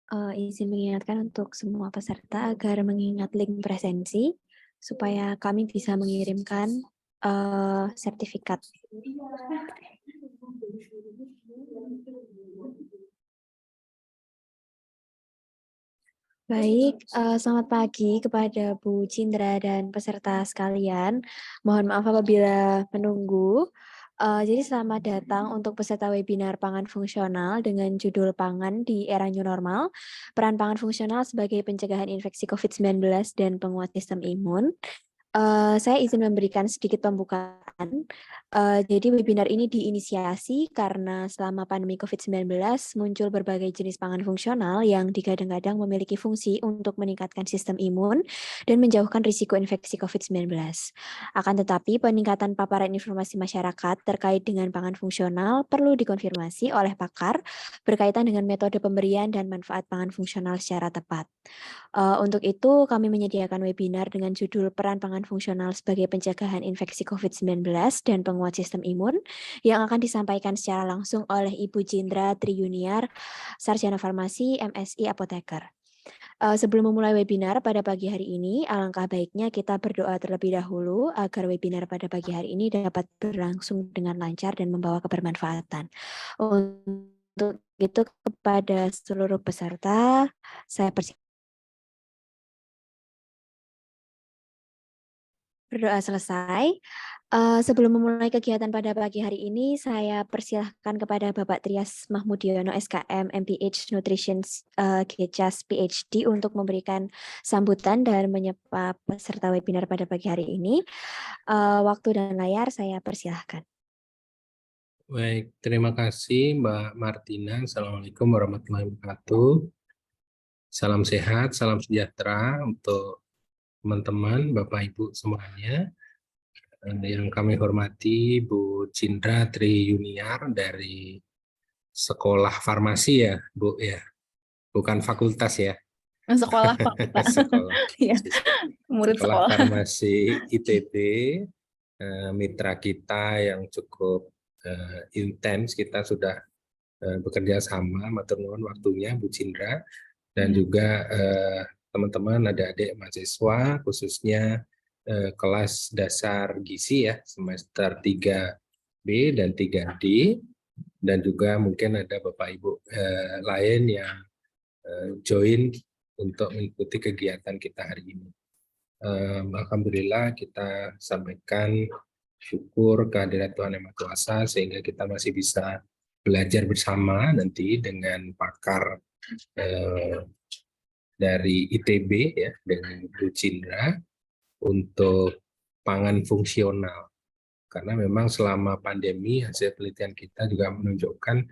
Izin mengingatkan untuk semua peserta agar mengingat link presensi supaya kami bisa mengirimkan sertifikat. Baik, selamat pagi kepada Bu Cindra dan peserta sekalian. Mohon maaf apabila menunggu. Jadi selamat datang untuk peserta webinar pangan fungsional dengan judul Pangan di Era New Normal, Peran Pangan Fungsional sebagai Pencegahan Infeksi COVID-19 dan Penguat Sistem Imun. Saya izin memberikan sedikit pembukaan. Jadi webinar ini diinisiasi karena selama pandemi COVID-19 muncul berbagai jenis pangan fungsional yang digadang-gadang memiliki fungsi untuk meningkatkan sistem imun dan menjauhkan risiko infeksi COVID-19. Akan tetapi peningkatan paparan informasi masyarakat terkait dengan pangan fungsional perlu dikonfirmasi oleh pakar berkaitan dengan metode pemberian dan manfaat pangan fungsional secara tepat. Untuk itu, kami menyediakan webinar dengan judul Peran Pangan Fungsional sebagai Pencegahan Infeksi COVID-19 dan Penguat Sistem Imun yang akan disampaikan secara langsung oleh Ibu Jindra Triyuniar, Sarjana Farmasi, MSI Apoteker. Sebelum memulai webinar pada pagi hari ini, alangkah baiknya kita berdoa terlebih dahulu agar webinar pada pagi hari ini dapat berlangsung dengan lancar dan membawa kebermanfaatan. Untuk itu, kepada seluruh peserta, saya berdoa selesai. Sebelum memulai kegiatan pada pagi hari ini, saya persilahkan kepada Bapak Trias Mahmudiono, SKM, MPH Nutrition, GCAS, PhD, untuk memberikan sambutan dan menyapa peserta webinar pada pagi hari ini. Waktu dan layar saya persilahkan. Baik, terima kasih Mbak Martina. Assalamualaikum warahmatullahi wabarakatuh. Salam sehat, salam sejahtera untuk teman-teman, Bapak Ibu semuanya. Yang kami hormati Bu Cindra Triyuniar dari Sekolah Farmasi ya, Bu ya. Bukan fakultas ya. Sekolah fakultas. Sekolah. Ya, murid Sekolah sekolah. Farmasi ITB, mitra kita yang cukup intens. Kita sudah bekerja sama, matur nuwun waktunya Bu Cindra, dan juga teman-teman adik-adik mahasiswa khususnya kelas dasar gizi ya, semester 3B dan 3D, dan juga mungkin ada Bapak Ibu lain yang join untuk mengikuti kegiatan kita hari ini. Alhamdulillah kita sampaikan syukur kehadirat Tuhan Yang Maha Kuasa sehingga kita masih bisa belajar bersama nanti dengan pakar dari ITB ya, dengan Bu Cindra untuk pangan fungsional. Karena memang selama pandemi hasil penelitian kita juga menunjukkan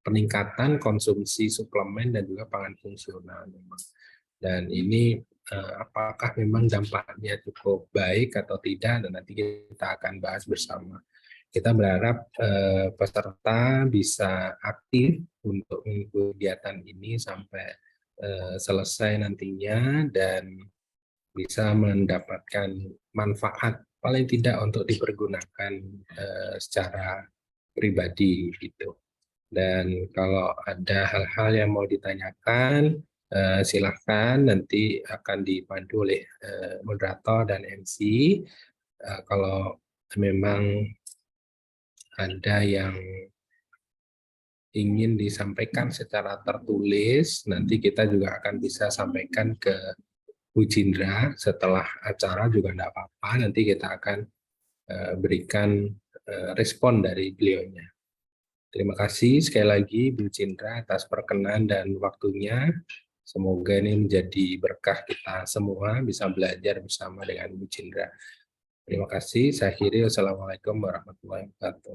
peningkatan konsumsi suplemen dan juga pangan fungsional memang. Dan ini apakah memang dampaknya cukup baik atau tidak, dan nanti kita akan bahas bersama. Kita berharap peserta bisa aktif untuk mengikuti kegiatan ini sampai selesai nantinya dan bisa mendapatkan manfaat paling tidak untuk dipergunakan secara pribadi gitu. Dan kalau ada hal-hal yang mau ditanyakan, silahkan nanti akan dipandu oleh moderator dan MC. Kalau memang ada yang ingin disampaikan secara tertulis, nanti kita juga akan bisa sampaikan ke Bu Cindra setelah acara juga tidak apa-apa, nanti kita akan berikan respon dari beliaunya. Terima kasih sekali lagi Bu Cindra atas perkenan dan waktunya. Semoga ini menjadi berkah kita semua bisa belajar bersama dengan Bu Cindra. Terima kasih. Saya akhiri. Wassalamualaikum warahmatullahi wabarakatuh.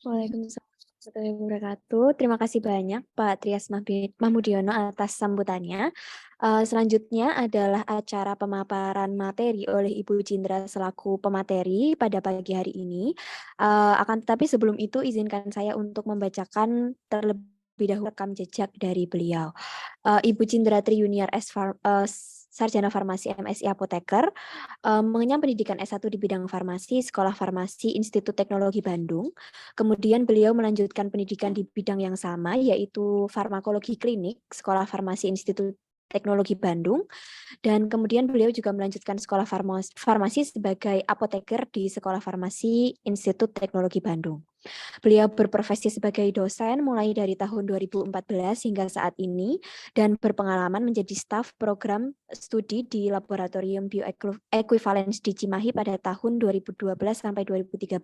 Waalaikumsalam warahmatullahi wabarakatuh. Terima kasih banyak Pak Trias Mahmudiono atas sambutannya. Selanjutnya adalah acara pemaparan materi oleh Ibu Cindra selaku pemateri pada pagi hari ini. Akan tetapi sebelum itu izinkan saya untuk membacakan terlebih dahulu rekam jejak dari beliau. Ibu Cindra Triyuniar sarjana farmasi MSI Apoteker, mengenyam pendidikan S1 di bidang farmasi, Sekolah Farmasi Institut Teknologi Bandung. Kemudian beliau melanjutkan pendidikan di bidang yang sama, yaitu farmakologi klinik, Sekolah Farmasi Institut Teknologi Bandung. Dan kemudian beliau juga melanjutkan sekolah farmasi sebagai apoteker di Sekolah Farmasi Institut Teknologi Bandung. Beliau berprofesi sebagai dosen mulai dari tahun 2014 hingga saat ini dan berpengalaman menjadi staf program studi di Laboratorium Bioequivalence di Cimahi pada tahun 2012 sampai 2013.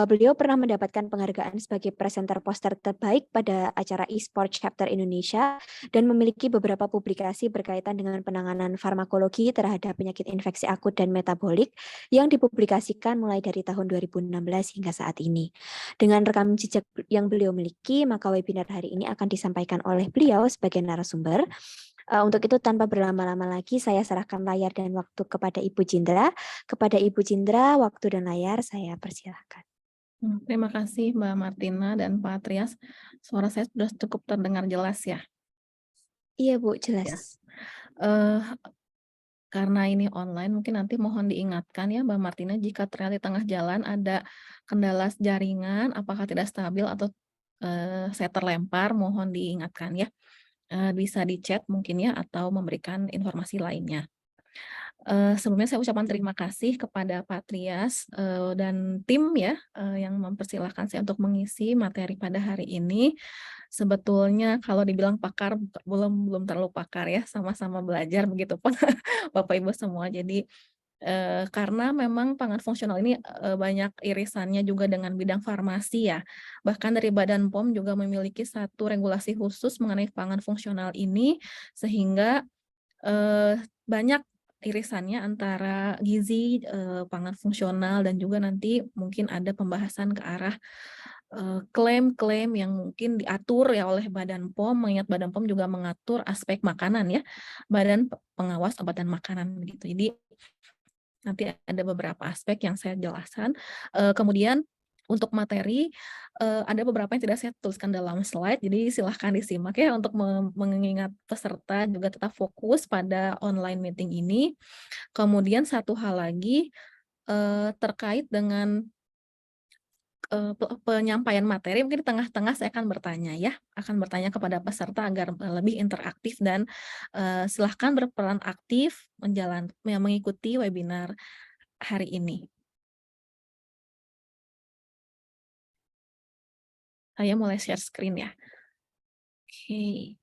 Beliau pernah mendapatkan penghargaan sebagai presenter poster terbaik pada acara e-sport chapter Indonesia dan memiliki beberapa publikasi berkaitan dengan penanganan farmakologi terhadap penyakit infeksi akut dan metabolik yang dipublikasikan mulai dari tahun 2016 hingga saat ini. Dengan rekam jejak yang beliau miliki, maka webinar hari ini akan disampaikan oleh beliau sebagai narasumber. Untuk itu tanpa berlama-lama lagi, saya serahkan layar dan waktu kepada Ibu Cindra. Kepada Ibu Cindra, waktu dan layar saya persilahkan. Terima kasih Mbak Martina dan Pak Trias. Suara saya sudah cukup terdengar jelas ya. Iya Bu, jelas. Eh, Karena ini online, mungkin nanti mohon diingatkan ya Mbak Martina, jika ternyata di tengah jalan ada kendala jaringan, apakah tidak stabil atau saya terlempar, mohon diingatkan ya. Bisa di chat mungkin ya, atau memberikan informasi lainnya. Sebelumnya saya ucapkan terima kasih kepada Pak Trias dan tim ya yang mempersilahkan saya untuk mengisi materi pada hari ini. Sebetulnya kalau dibilang pakar belum terlalu pakar ya, sama-sama belajar begitu pun Bapak Ibu semua. Jadi karena memang pangan fungsional ini banyak irisannya juga dengan bidang farmasi ya. Bahkan dari Badan POM juga memiliki satu regulasi khusus mengenai pangan fungsional ini, sehingga banyak irisannya antara gizi, pangan fungsional, dan juga nanti mungkin ada pembahasan ke arah klaim-klaim yang mungkin diatur ya oleh Badan POM, mengingat Badan POM juga mengatur aspek makanan ya, Badan Pengawas Obat dan Makanan gitu. Jadi nanti ada beberapa aspek yang saya jelaskan. Kemudian untuk materi ada beberapa yang tidak saya tuliskan dalam slide, jadi silahkan disimak ya untuk mengingat peserta juga tetap fokus pada online meeting ini. Kemudian satu hal lagi terkait dengan penyampaian materi, mungkin di tengah-tengah saya akan bertanya kepada peserta agar lebih interaktif dan silahkan berperan aktif mengikuti webinar hari ini. Saya mulai share screen ya. Oke.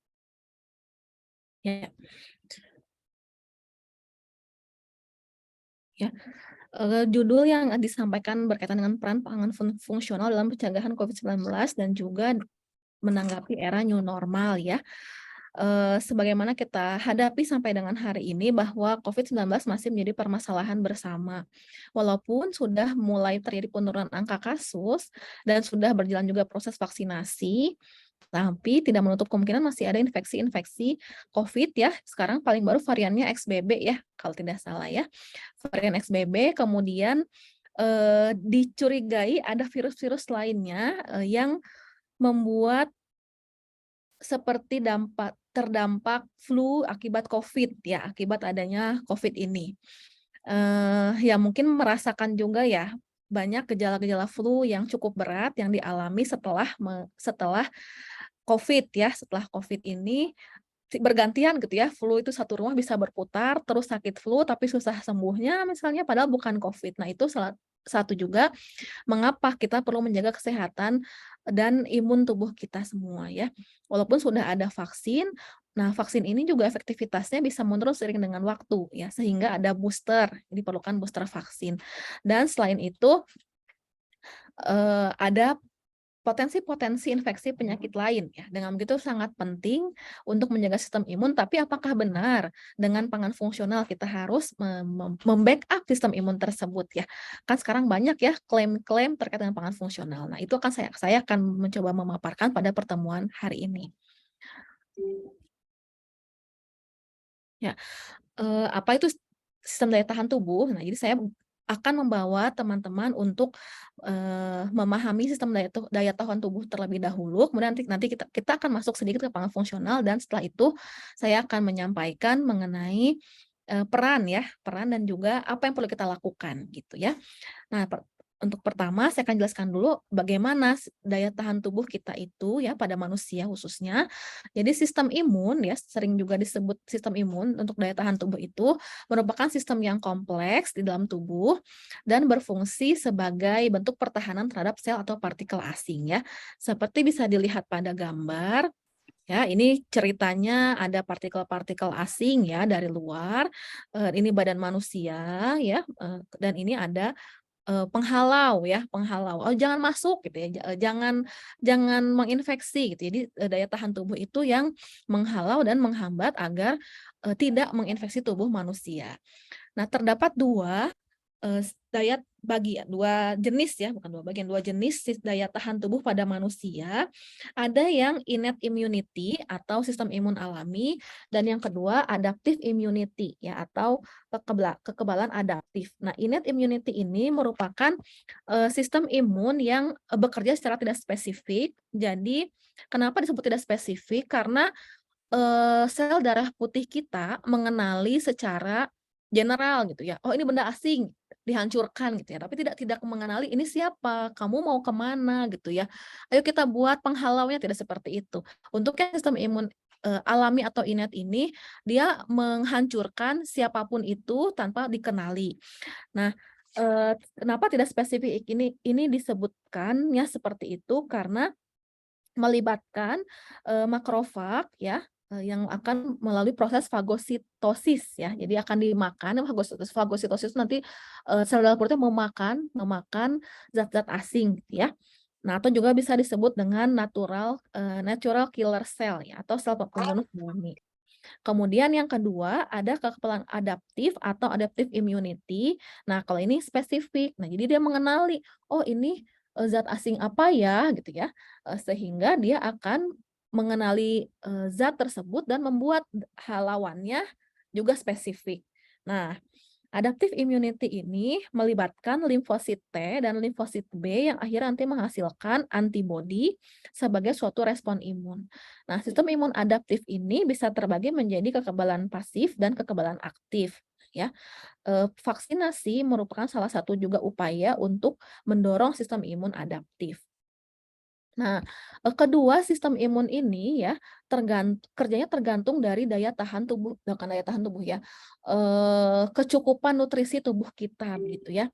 Ya. Ya. Judul yang disampaikan berkaitan dengan peran pangan fungsional dalam pencegahan COVID-19 dan juga menanggapi era new normal ya. Sebagaimana kita hadapi sampai dengan hari ini bahwa COVID-19 masih menjadi permasalahan bersama. Walaupun sudah mulai terjadi penurunan angka kasus dan sudah berjalan juga proses vaksinasi, tapi tidak menutup kemungkinan masih ada infeksi-infeksi COVID ya. Sekarang paling baru variannya XBB ya, kalau tidak salah ya. Varian XBB, kemudian dicurigai ada virus-virus lainnya yang membuat seperti terdampak flu akibat COVID ya, akibat adanya COVID ini. Ya mungkin merasakan juga ya banyak gejala-gejala flu yang cukup berat yang dialami setelah COVID ya, setelah COVID ini bergantian gitu ya, flu itu satu rumah bisa berputar, terus sakit flu tapi susah sembuhnya misalnya padahal bukan COVID. Nah itu salah satu juga mengapa kita perlu menjaga kesehatan dan imun tubuh kita semua ya. Walaupun sudah ada vaksin, nah vaksin ini juga efektivitasnya bisa menurun seiring dengan waktu ya, sehingga ada booster, diperlukan booster vaksin. Dan selain itu ada potensi-potensi infeksi penyakit lain ya. Dengan begitu sangat penting untuk menjaga sistem imun, tapi apakah benar dengan pangan fungsional kita harus membackup sistem imun tersebut ya. Kan sekarang banyak ya klaim-klaim terkait dengan pangan fungsional. Nah, itu akan saya akan mencoba memaparkan pada pertemuan hari ini. Ya, apa itu sistem daya tahan tubuh? Nah, jadi saya akan membawa teman-teman untuk memahami sistem daya tahan tubuh terlebih dahulu, kemudian nanti kita akan masuk sedikit ke pangan fungsional, dan setelah itu saya akan menyampaikan mengenai peran dan juga apa yang perlu kita lakukan gitu ya. Nah, untuk pertama saya akan jelaskan dulu bagaimana daya tahan tubuh kita itu ya pada manusia khususnya. Jadi sistem imun ya, sering juga disebut sistem imun untuk daya tahan tubuh itu merupakan sistem yang kompleks di dalam tubuh dan berfungsi sebagai bentuk pertahanan terhadap sel atau partikel asing ya. Seperti bisa dilihat pada gambar. Ya, ini ceritanya ada partikel-partikel asing ya dari luar. Ini badan manusia ya, dan ini ada penghalau ya, penghalau, "Oh jangan masuk," gitu ya, jangan jangan menginfeksi gitu. Jadi, daya tahan tubuh itu yang menghalau dan menghambat agar, tidak menginfeksi tubuh manusia. Nah, terdapat 2 2 jenis ya, bukan 2 bagian, 2 jenis daya tahan tubuh pada manusia. Ada yang innate immunity atau sistem imun alami, dan yang kedua adaptive immunity ya, atau kekebalan adaptif. Nah, innate immunity ini merupakan sistem imun yang bekerja secara tidak spesifik. Jadi, kenapa disebut tidak spesifik? Karena sel darah putih kita mengenali secara general gitu ya, "Oh ini benda asing," dihancurkan gitu ya, tapi tidak mengenali, "Ini siapa? Kamu mau kemana?" Gitu ya. "Ayo kita buat penghalaunya," tidak seperti itu. Untuk yang sistem imun, alami atau innate ini, dia menghancurkan siapapun itu tanpa dikenali. Nah, kenapa tidak spesifik ini disebutkannya seperti itu, karena melibatkan, makrofag ya, yang akan melalui proses fagositosis ya. Jadi akan dimakan, fagositosis itu nanti, sel darah putih memakan zat-zat asing gitu ya. Nah, atau juga bisa disebut dengan natural killer cell ya, atau sel pembunuh alami. Kemudian yang kedua ada kekebalan adaptif atau adaptive immunity. Nah, kalau ini spesifik. Nah, jadi dia mengenali, oh ini zat asing apa ya gitu ya. Sehingga dia akan mengenali zat tersebut dan membuat lawannya juga spesifik. Nah, adaptive immunity ini melibatkan limfosit T dan limfosit B yang akhirnya nanti menghasilkan antibodi sebagai suatu respon imun. Nah, sistem imun adaptif ini bisa terbagi menjadi kekebalan pasif dan kekebalan aktif. Ya, vaksinasi merupakan salah satu juga upaya untuk mendorong sistem imun adaptif. Nah, kedua sistem imun ini ya kerjanya tergantung dari daya tahan tubuh, bukan daya tahan tubuh ya, kecukupan nutrisi tubuh kita begitu ya.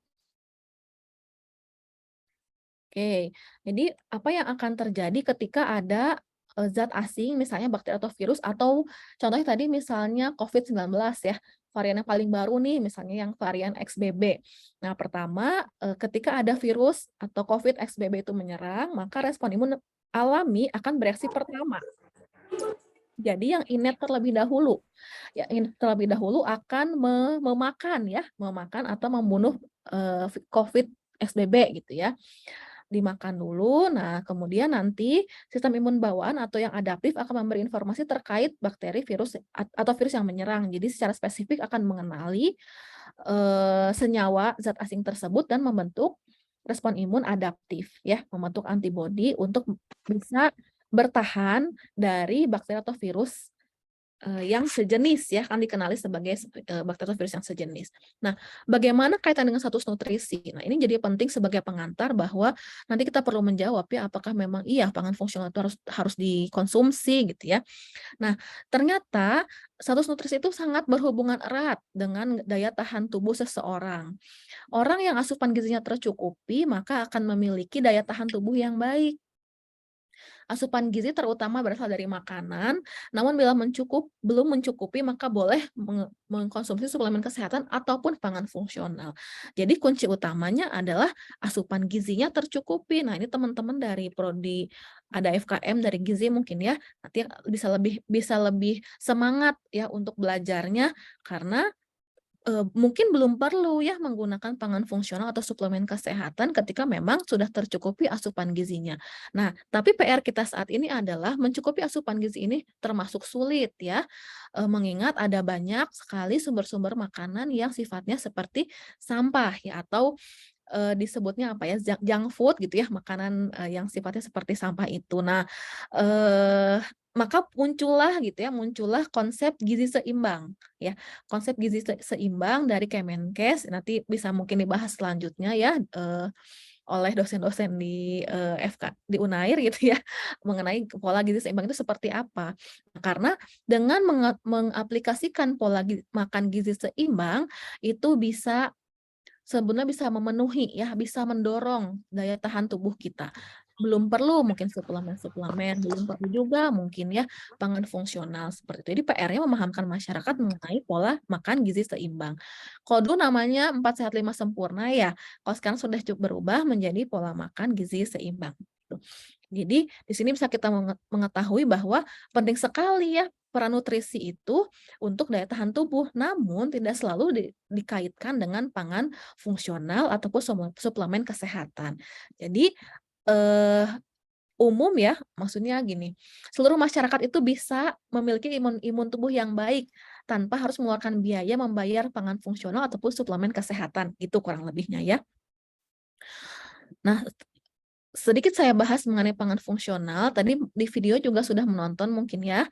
Oke, jadi apa yang akan terjadi ketika ada zat asing misalnya bakteri atau virus, atau contohnya tadi misalnya COVID-19 ya, varian yang paling baru nih misalnya yang varian XBB. Nah, pertama ketika ada virus atau COVID XBB itu menyerang, maka respon imun alami akan bereaksi pertama. Jadi yang innate terlebih dahulu. Ya, innate terlebih dahulu akan memakan atau membunuh COVID XBB gitu ya. Dimakan dulu, nah kemudian nanti sistem imun bawaan atau yang adaptif akan memberi informasi terkait bakteri, virus, atau virus yang menyerang. Jadi secara spesifik akan mengenali senyawa zat asing tersebut dan membentuk respon imun adaptif ya, membentuk antibodi untuk bisa bertahan dari bakteri atau virus yang sejenis ya, kan dikenali sebagai bakteri atau virus yang sejenis. Nah, bagaimana kaitan dengan status nutrisi? Nah, ini jadi penting sebagai pengantar bahwa nanti kita perlu menjawab ya, apakah memang iya pangan fungsional itu harus dikonsumsi gitu ya. Nah, ternyata status nutrisi itu sangat berhubungan erat dengan daya tahan tubuh seseorang. Orang yang asupan gizinya tercukupi, maka akan memiliki daya tahan tubuh yang baik. Asupan gizi terutama berasal dari makanan, namun bila belum mencukupi maka boleh mengkonsumsi suplemen kesehatan ataupun pangan fungsional. Jadi kunci utamanya adalah asupan gizinya tercukupi. Nah, ini teman-teman dari prodi ada FKM dari gizi mungkin ya, nanti bisa lebih semangat ya untuk belajarnya, karena mungkin belum perlu ya menggunakan pangan fungsional atau suplemen kesehatan ketika memang sudah tercukupi asupan gizinya. Nah, tapi PR kita saat ini adalah mencukupi asupan gizi ini termasuk sulit ya, mengingat ada banyak sekali sumber-sumber makanan yang sifatnya seperti sampah ya, atau disebutnya apa ya, junk food gitu ya, makanan, yang sifatnya seperti sampah itu. Nah, maka muncullah konsep gizi seimbang ya. Konsep gizi seimbang dari Kemenkes, nanti bisa mungkin dibahas selanjutnya ya, oleh dosen-dosen di, FK di Unair gitu ya, mengenai pola gizi seimbang itu seperti apa. Karena dengan mengaplikasikan pola makan gizi seimbang, itu sebenarnya bisa memenuhi ya, bisa mendorong daya tahan tubuh kita. Belum perlu mungkin suplemen-suplemen, belum perlu juga mungkin ya pangan fungsional seperti itu. Jadi PR-nya memahamkan masyarakat mengenai pola makan gizi seimbang. Kalau dulu namanya 4 sehat 5 sempurna ya, kalau sekarang sudah berubah menjadi pola makan gizi seimbang, gitu. Jadi di sini bisa kita mengetahui bahwa penting sekali ya peran nutrisi itu untuk daya tahan tubuh, namun tidak selalu dikaitkan dengan pangan fungsional ataupun suplemen kesehatan. Jadi, eh, umum ya, maksudnya gini, seluruh masyarakat itu bisa memiliki imun tubuh yang baik tanpa harus mengeluarkan biaya membayar pangan fungsional ataupun suplemen kesehatan, gitu kurang lebihnya ya. Nah, sedikit saya bahas mengenai pangan fungsional, tadi di video juga sudah menonton mungkin ya,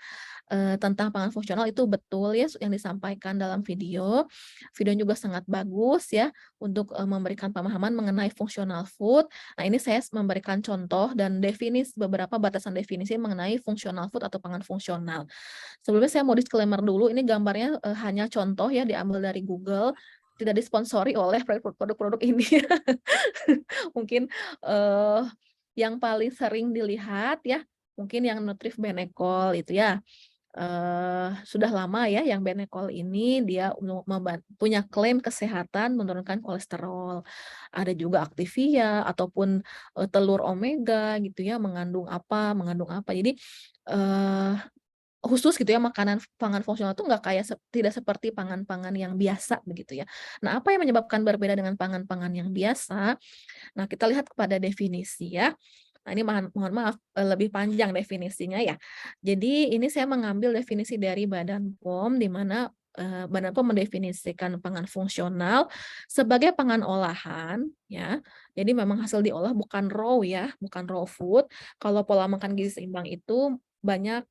tentang pangan fungsional itu betul ya yang disampaikan dalam video. Video juga sangat bagus ya untuk, memberikan pemahaman mengenai functional food. Nah, ini saya memberikan contoh dan beberapa batasan definisi mengenai functional food atau pangan fungsional. Sebelumnya saya mau disclaimer dulu, ini gambarnya, hanya contoh ya diambil dari Google, tidak disponsori oleh produk-produk ini. Mungkin, yang paling sering dilihat ya, mungkin yang Nutrif Benecol itu ya, sudah lama ya yang Benecol ini dia punya klaim kesehatan menurunkan kolesterol. Ada juga Activia ataupun, telur omega gitu ya, mengandung apa. Jadi, eee, khusus gitu ya pangan fungsional itu nggak kayak tidak seperti pangan-pangan yang biasa begitu ya. Nah, apa yang menyebabkan berbeda dengan pangan-pangan yang biasa? Nah, kita lihat kepada definisi ya. Nah, ini mohon maaf, lebih panjang definisinya ya. Jadi ini saya mengambil definisi dari Badan POM, di mana, Badan POM mendefinisikan pangan fungsional sebagai pangan olahan ya. Jadi memang hasil diolah bukan raw ya, bukan raw food. Kalau pola makan gizi seimbang itu banyak,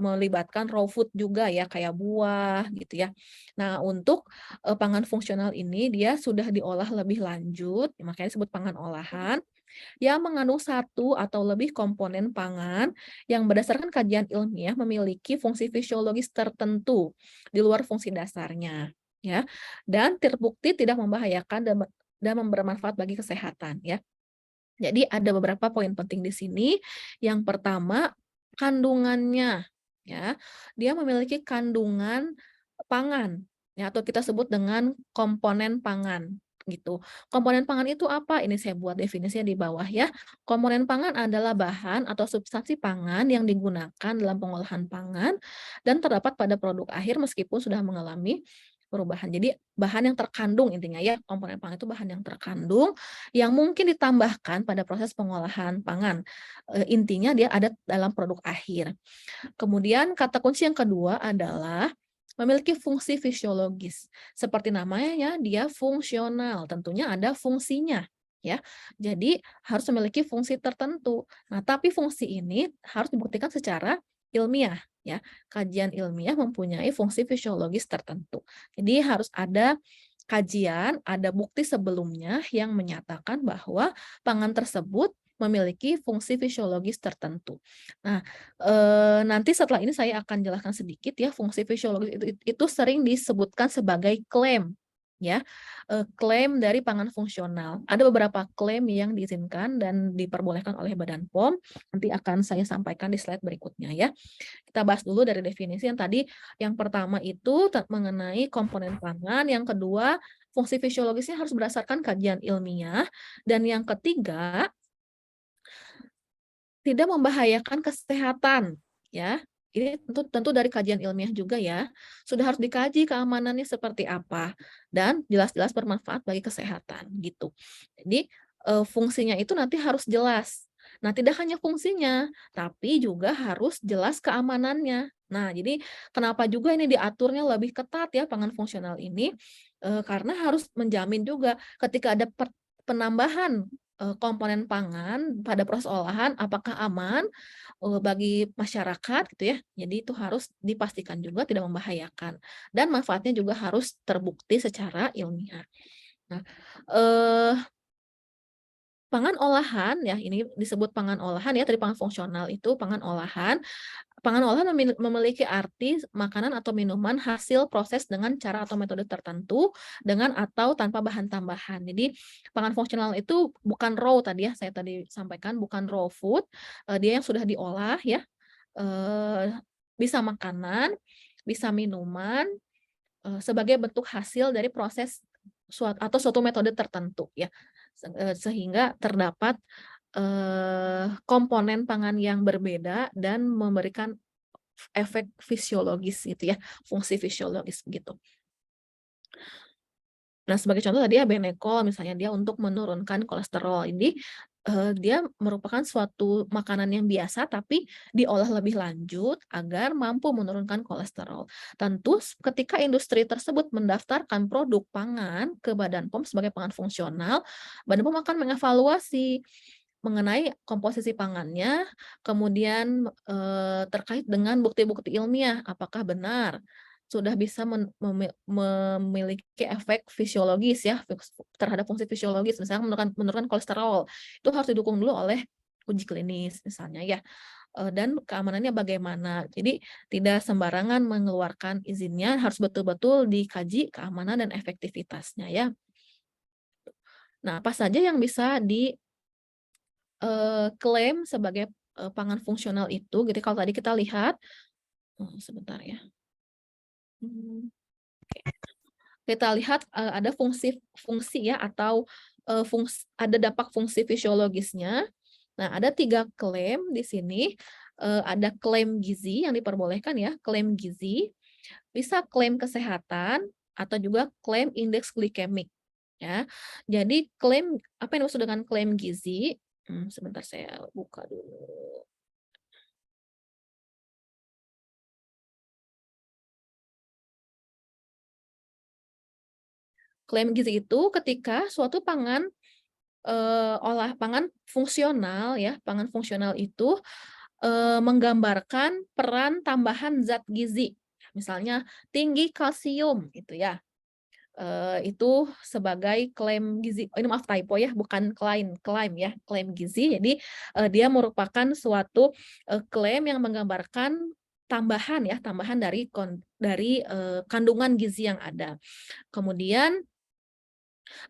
melibatkan raw food juga ya, kayak buah gitu ya. Nah, untuk pangan fungsional ini dia sudah diolah lebih lanjut, makanya disebut pangan olahan, yang mengandung satu atau lebih komponen pangan yang berdasarkan kajian ilmiah memiliki fungsi fisiologis tertentu di luar fungsi dasarnya, ya, dan terbukti tidak membahayakan dan bermanfaat bagi kesehatan, ya. Jadi ada beberapa poin penting di sini. Yang pertama, kandungannya, ya. Dia memiliki kandungan pangan, ya, atau kita sebut dengan komponen pangan, gitu. Komponen pangan itu apa? Ini saya buat definisinya di bawah ya. Komponen pangan adalah bahan atau substansi pangan yang digunakan dalam pengolahan pangan dan terdapat pada produk akhir meskipun sudah mengalami perubahan. Jadi bahan yang terkandung intinya ya, komponen pangan itu bahan yang terkandung yang mungkin ditambahkan pada proses pengolahan pangan. Intinya dia ada dalam produk akhir. Kemudian kata kunci yang kedua adalah memiliki fungsi fisiologis. Seperti namanya ya, dia fungsional, tentunya ada fungsinya ya. Jadi harus memiliki fungsi tertentu. Nah, tapi fungsi ini harus dibuktikan secara ilmiah ya. Kajian ilmiah mempunyai fungsi fisiologis tertentu. Jadi harus ada kajian, ada bukti sebelumnya yang menyatakan bahwa pangan tersebut memiliki fungsi fisiologis tertentu. Nah, nanti setelah ini saya akan jelaskan sedikit ya, fungsi fisiologis itu sering disebutkan sebagai klaim, ya, klaim dari pangan fungsional. Ada beberapa klaim yang diizinkan dan diperbolehkan oleh Badan POM, nanti akan saya sampaikan di slide berikutnya ya. Kita bahas dulu dari definisi yang tadi, yang pertama itu mengenai komponen pangan, yang kedua fungsi fisiologisnya harus berdasarkan kajian ilmiah, dan yang ketiga tidak membahayakan kesehatan, ya. Ini tentu dari kajian ilmiah juga ya, sudah harus dikaji keamanannya seperti apa dan jelas-jelas bermanfaat bagi kesehatan gitu. Jadi fungsinya itu nanti harus jelas. Nah, tidak hanya fungsinya, tapi juga harus jelas keamanannya. Nah, jadi kenapa juga ini diaturnya lebih ketat ya pangan fungsional ini, karena harus menjamin juga ketika ada penambahan komponen pangan pada proses olahan apakah aman bagi masyarakat gitu ya. Jadi itu harus dipastikan juga tidak membahayakan dan manfaatnya juga harus terbukti secara ilmiah. Nah, eh, pangan olahan ya, ini disebut pangan olahan ya, tadi pangan fungsional itu pangan olahan. Pangan olahan memiliki arti makanan atau minuman hasil proses dengan cara atau metode tertentu, dengan atau tanpa bahan tambahan. Jadi pangan fungsional itu bukan raw tadi ya, saya tadi sampaikan bukan raw food, dia yang sudah diolah ya, bisa makanan, bisa minuman, sebagai bentuk hasil dari proses atau suatu metode tertentu ya, sehingga terdapat komponen pangan yang berbeda dan memberikan efek fisiologis gitu ya, fungsi fisiologis begitu. Nah, sebagai contoh tadi ya Benecol misalnya dia untuk menurunkan kolesterol. Ini dia merupakan suatu makanan yang biasa tapi diolah lebih lanjut agar mampu menurunkan kolesterol. Tentu ketika industri tersebut mendaftarkan produk pangan ke Badan POM sebagai pangan fungsional, Badan POM akan mengevaluasi mengenai komposisi pangannya, kemudian terkait dengan bukti-bukti ilmiah, apakah benar sudah bisa memiliki efek fisiologis ya, terhadap fungsi fisiologis, misalnya menurunkan kolesterol, itu harus didukung dulu oleh uji klinis misalnya ya, dan keamanannya bagaimana. Jadi tidak sembarangan mengeluarkan izinnya, harus betul-betul dikaji keamanan dan efektivitasnya ya. Nah, apa saja yang bisa klaim sebagai pangan fungsional itu, gitu kalau tadi kita lihat, sebentar ya. Kita lihat ada fungsi ya atau ada dampak fungsi fisiologisnya. Nah, ada 3 klaim di sini. Ada klaim gizi yang diperbolehkan ya, klaim gizi, bisa klaim kesehatan atau juga klaim indeks glikemik ya. Jadi klaim apa yang dimaksud dengan klaim gizi? Sebentar saya buka dulu. Klaim gizi itu ketika suatu pangan olah pangan fungsional ya, pangan fungsional itu menggambarkan peran tambahan zat gizi. Misalnya tinggi kalsium gitu ya. Itu sebagai klaim gizi. Oh, ini maaf typo ya, bukan klaim ya, klaim gizi. Jadi dia merupakan suatu klaim yang menggambarkan tambahan ya, tambahan dari kandungan gizi yang ada. Kemudian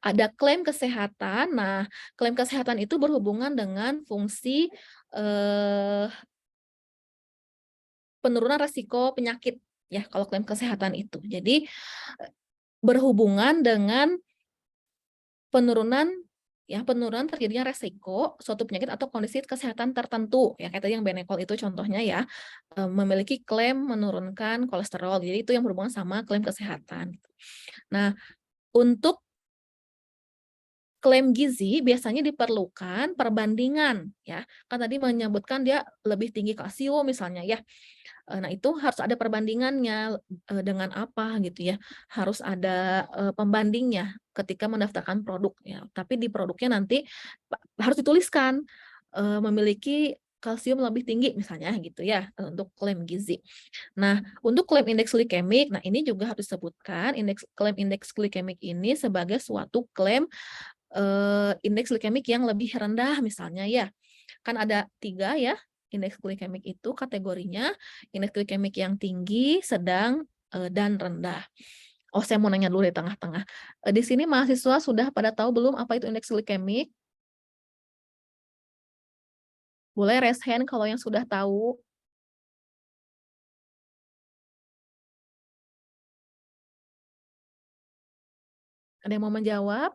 ada klaim kesehatan. Nah, klaim kesehatan itu berhubungan dengan fungsi eh, penurunan resiko penyakit ya kalau klaim kesehatan itu. Jadi berhubungan dengan penurunan penurunan terjadinya resiko suatu penyakit atau kondisi kesehatan tertentu ya kayak tadi yang Benecol itu contohnya ya, memiliki klaim menurunkan kolesterol. Jadi itu yang berhubungan sama klaim kesehatan. Nah, untuk klaim gizi biasanya diperlukan perbandingan ya. Kan tadi menyebutkan dia lebih tinggi kalsium misalnya ya. Nah itu harus ada perbandingannya dengan apa gitu ya. Harus ada pembandingnya ketika mendaftarkan produk ya. Tapi di produknya nanti harus dituliskan memiliki kalsium lebih tinggi misalnya gitu ya untuk klaim gizi. Nah, untuk klaim indeks glikemik, nah ini juga harus disebutkan klaim indeks glikemik ini sebagai suatu klaim indeks glikemik yang lebih rendah misalnya ya. Kan ada 3 ya, indeks glikemik itu kategorinya, indeks glikemik yang tinggi, sedang, dan rendah. Oh, saya mau nanya dulu di tengah-tengah. Di sini mahasiswa sudah pada tahu belum apa itu indeks glikemik? Boleh raise hand kalau yang sudah tahu. Ada yang mau menjawab?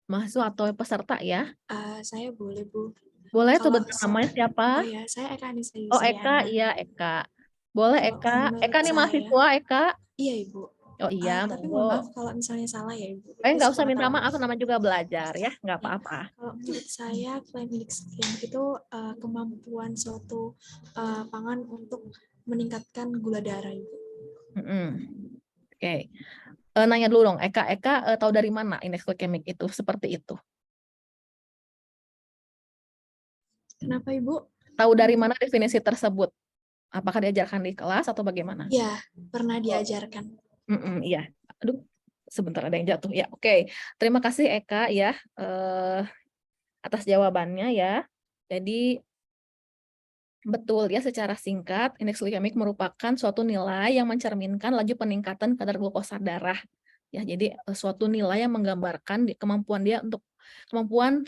Mahasiswa atau peserta ya? Saya boleh, Bu. Boleh Kalau sebentar namanya siapa? oh ya, saya Eka Anissa Oh, Eka, Yusriana. iya Eka. Boleh Kalau Eka. menurut Eka nih saya, mahasiswa Eka. iya Ibu. Oh iya, Tapi mohon maaf monggo. kalau misalnya salah ya Ibu. Itu Nggak usah minta sepengetahuan. maaf, nama juga belajar ya, nggak Ya, apa-apa. kalau menurut saya klaim glikemik itu kemampuan suatu pangan untuk meningkatkan gula darah Ibu. Oke. Nanya dulu dong, Eka tahu dari mana indeks glikemik itu seperti itu? Kenapa Ibu? Tahu dari mana definisi tersebut? Apakah diajarkan di kelas atau bagaimana? Ya, pernah diajarkan. Iya. Aduh, sebentar ada yang jatuh. Ya, oke. Terima kasih Eka ya atas jawabannya ya. Jadi betul ya, secara singkat indeks glikemik merupakan suatu nilai yang mencerminkan laju peningkatan kadar glukosa darah. Ya, jadi suatu nilai yang menggambarkan kemampuan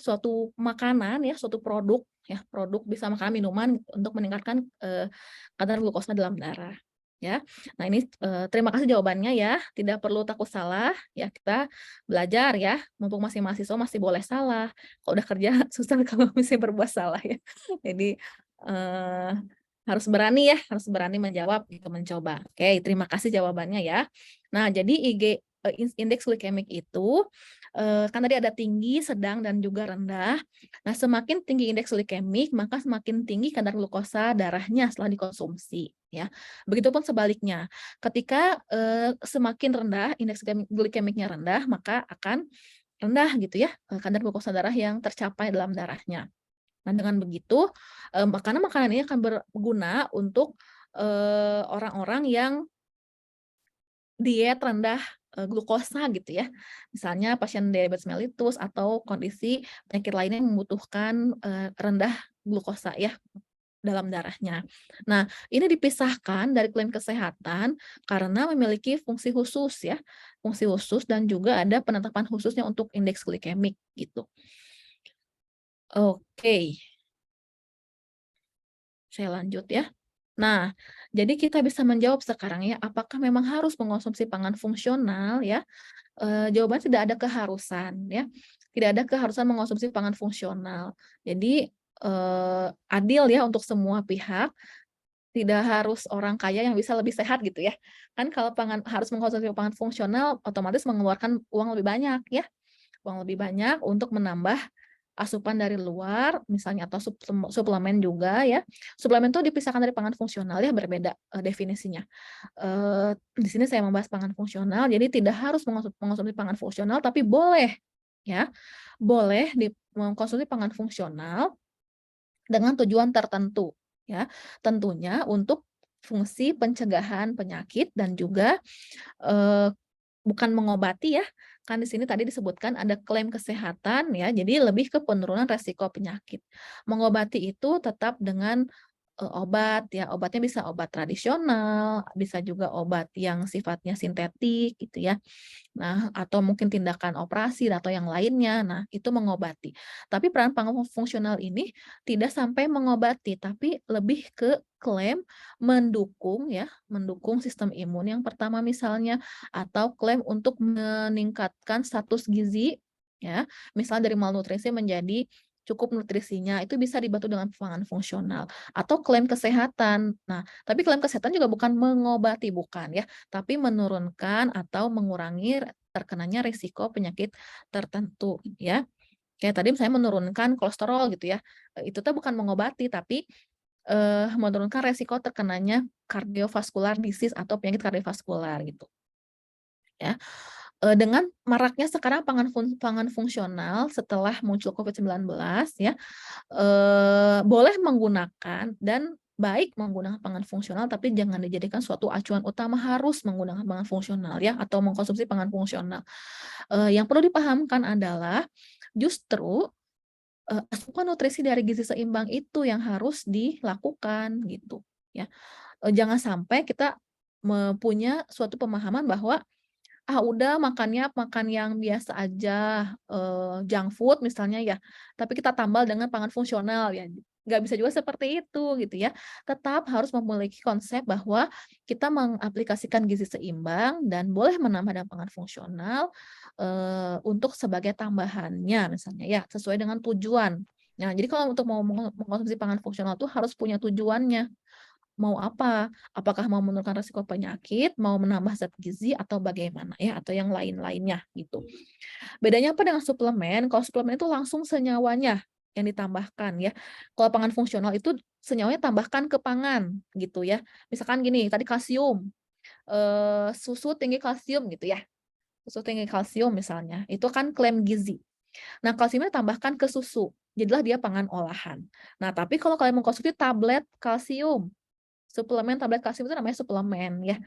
suatu makanan ya, suatu produk ya, produk bisa makanan minuman untuk meningkatkan kadar glukosa dalam darah. Ya, nah ini terima kasih jawabannya ya, tidak perlu takut salah ya, kita belajar ya, mumpung masih mahasiswa masih boleh salah. Kalau udah kerja susah kalau misalnya berbuat salah ya. Jadi harus berani menjawab gitu, mencoba. Oke, terima kasih jawabannya ya. Nah, jadi indeks glikemik itu kan tadi ada tinggi, sedang, dan juga rendah. Nah, semakin tinggi indeks glikemik, maka semakin tinggi kadar glukosa darahnya setelah dikonsumsi. Ya, begitupun sebaliknya. Ketika semakin rendah indeks glikemiknya rendah, maka akan rendah gitu ya kadar glukosa darah yang tercapai dalam darahnya. Nah, dengan begitu, makanan ini akan berguna untuk orang-orang yang diet rendah glukosa gitu ya. Misalnya pasien diabetes mellitus atau kondisi penyakit lainnya yang membutuhkan rendah glukosa ya dalam darahnya. Nah, ini dipisahkan dari klaim kesehatan karena memiliki fungsi khusus ya, fungsi khusus dan juga ada penetapan khususnya untuk indeks glikemik gitu. Oke. Saya lanjut ya. Nah, jadi kita bisa menjawab sekarang ya, apakah memang harus mengonsumsi pangan fungsional ya? Jawabannya tidak ada keharusan ya. Tidak ada keharusan mengonsumsi pangan fungsional. Jadi adil ya untuk semua pihak. Tidak harus orang kaya yang bisa lebih sehat gitu ya. Kan kalau harus mengonsumsi pangan fungsional otomatis mengeluarkan uang lebih banyak ya. Uang lebih banyak untuk menambah asupan dari luar misalnya atau suplemen juga ya. Suplemen itu dipisahkan dari pangan fungsional ya, berbeda definisinya. Di sini saya membahas pangan fungsional, jadi tidak harus mengonsumsi pangan fungsional, tapi boleh ya, boleh mengkonsumsi pangan fungsional dengan tujuan tertentu ya. Tentunya untuk fungsi pencegahan penyakit dan juga bukan mengobati ya, kan di sini tadi disebutkan ada klaim kesehatan ya, jadi lebih ke penurunan resiko penyakit. Mengobati itu tetap dengan obat ya, obatnya bisa obat tradisional, bisa juga obat yang sifatnya sintetik gitu ya. Nah, atau mungkin tindakan operasi atau yang lainnya. Nah, itu mengobati. Tapi peran pangan fungsional ini tidak sampai mengobati, tapi lebih ke klaim mendukung ya, mendukung sistem imun yang pertama misalnya, atau klaim untuk meningkatkan status gizi ya. Misal dari malnutrisi menjadi cukup nutrisinya, itu bisa dibantu dengan pangan fungsional atau klaim kesehatan. Nah, tapi klaim kesehatan juga bukan mengobati, bukan ya, tapi menurunkan atau mengurangi terkenanya risiko penyakit tertentu ya. Kayak tadi misalnya menurunkan kolesterol gitu ya. Itu tuh bukan mengobati tapi menurunkan risiko terkenanya cardiovascular disease atau penyakit kardiovaskular gitu. Ya. Dengan maraknya sekarang pangan fungsional setelah muncul COVID-19 ya, boleh menggunakan dan baik menggunakan pangan fungsional, tapi jangan dijadikan suatu acuan utama harus menggunakan pangan fungsional ya, atau mengkonsumsi pangan fungsional. Yang perlu dipahamkan adalah justru asupan nutrisi dari gizi seimbang itu yang harus dilakukan gitu ya. Jangan sampai kita punya suatu pemahaman bahwa udah makannya makan yang biasa aja, junk food misalnya ya, tapi kita tambal dengan pangan fungsional ya, nggak bisa juga seperti itu gitu ya. Tetap harus memiliki konsep bahwa kita mengaplikasikan gizi seimbang dan boleh menambah dengan pangan fungsional, untuk sebagai tambahannya misalnya ya, sesuai dengan tujuan. Nah, jadi kalau untuk mau mengkonsumsi pangan fungsional tuh harus punya tujuannya. Mau apa? Apakah mau menurunkan risiko penyakit, mau menambah zat gizi, atau bagaimana ya, atau yang lain-lainnya gitu. Bedanya apa dengan suplemen? Kalau suplemen itu langsung senyawanya yang ditambahkan ya. Kalau pangan fungsional itu senyawanya tambahkan ke pangan gitu ya. Misalkan gini, tadi kalsium, susu tinggi kalsium gitu ya. Susu tinggi kalsium misalnya, itu kan klaim gizi. Nah, kalsiumnya tambahkan ke susu, jadilah dia pangan olahan. Nah, tapi kalau kalian mengkonsumsi tablet kalsium, suplemen tablet kalsium itu namanya suplemen ya,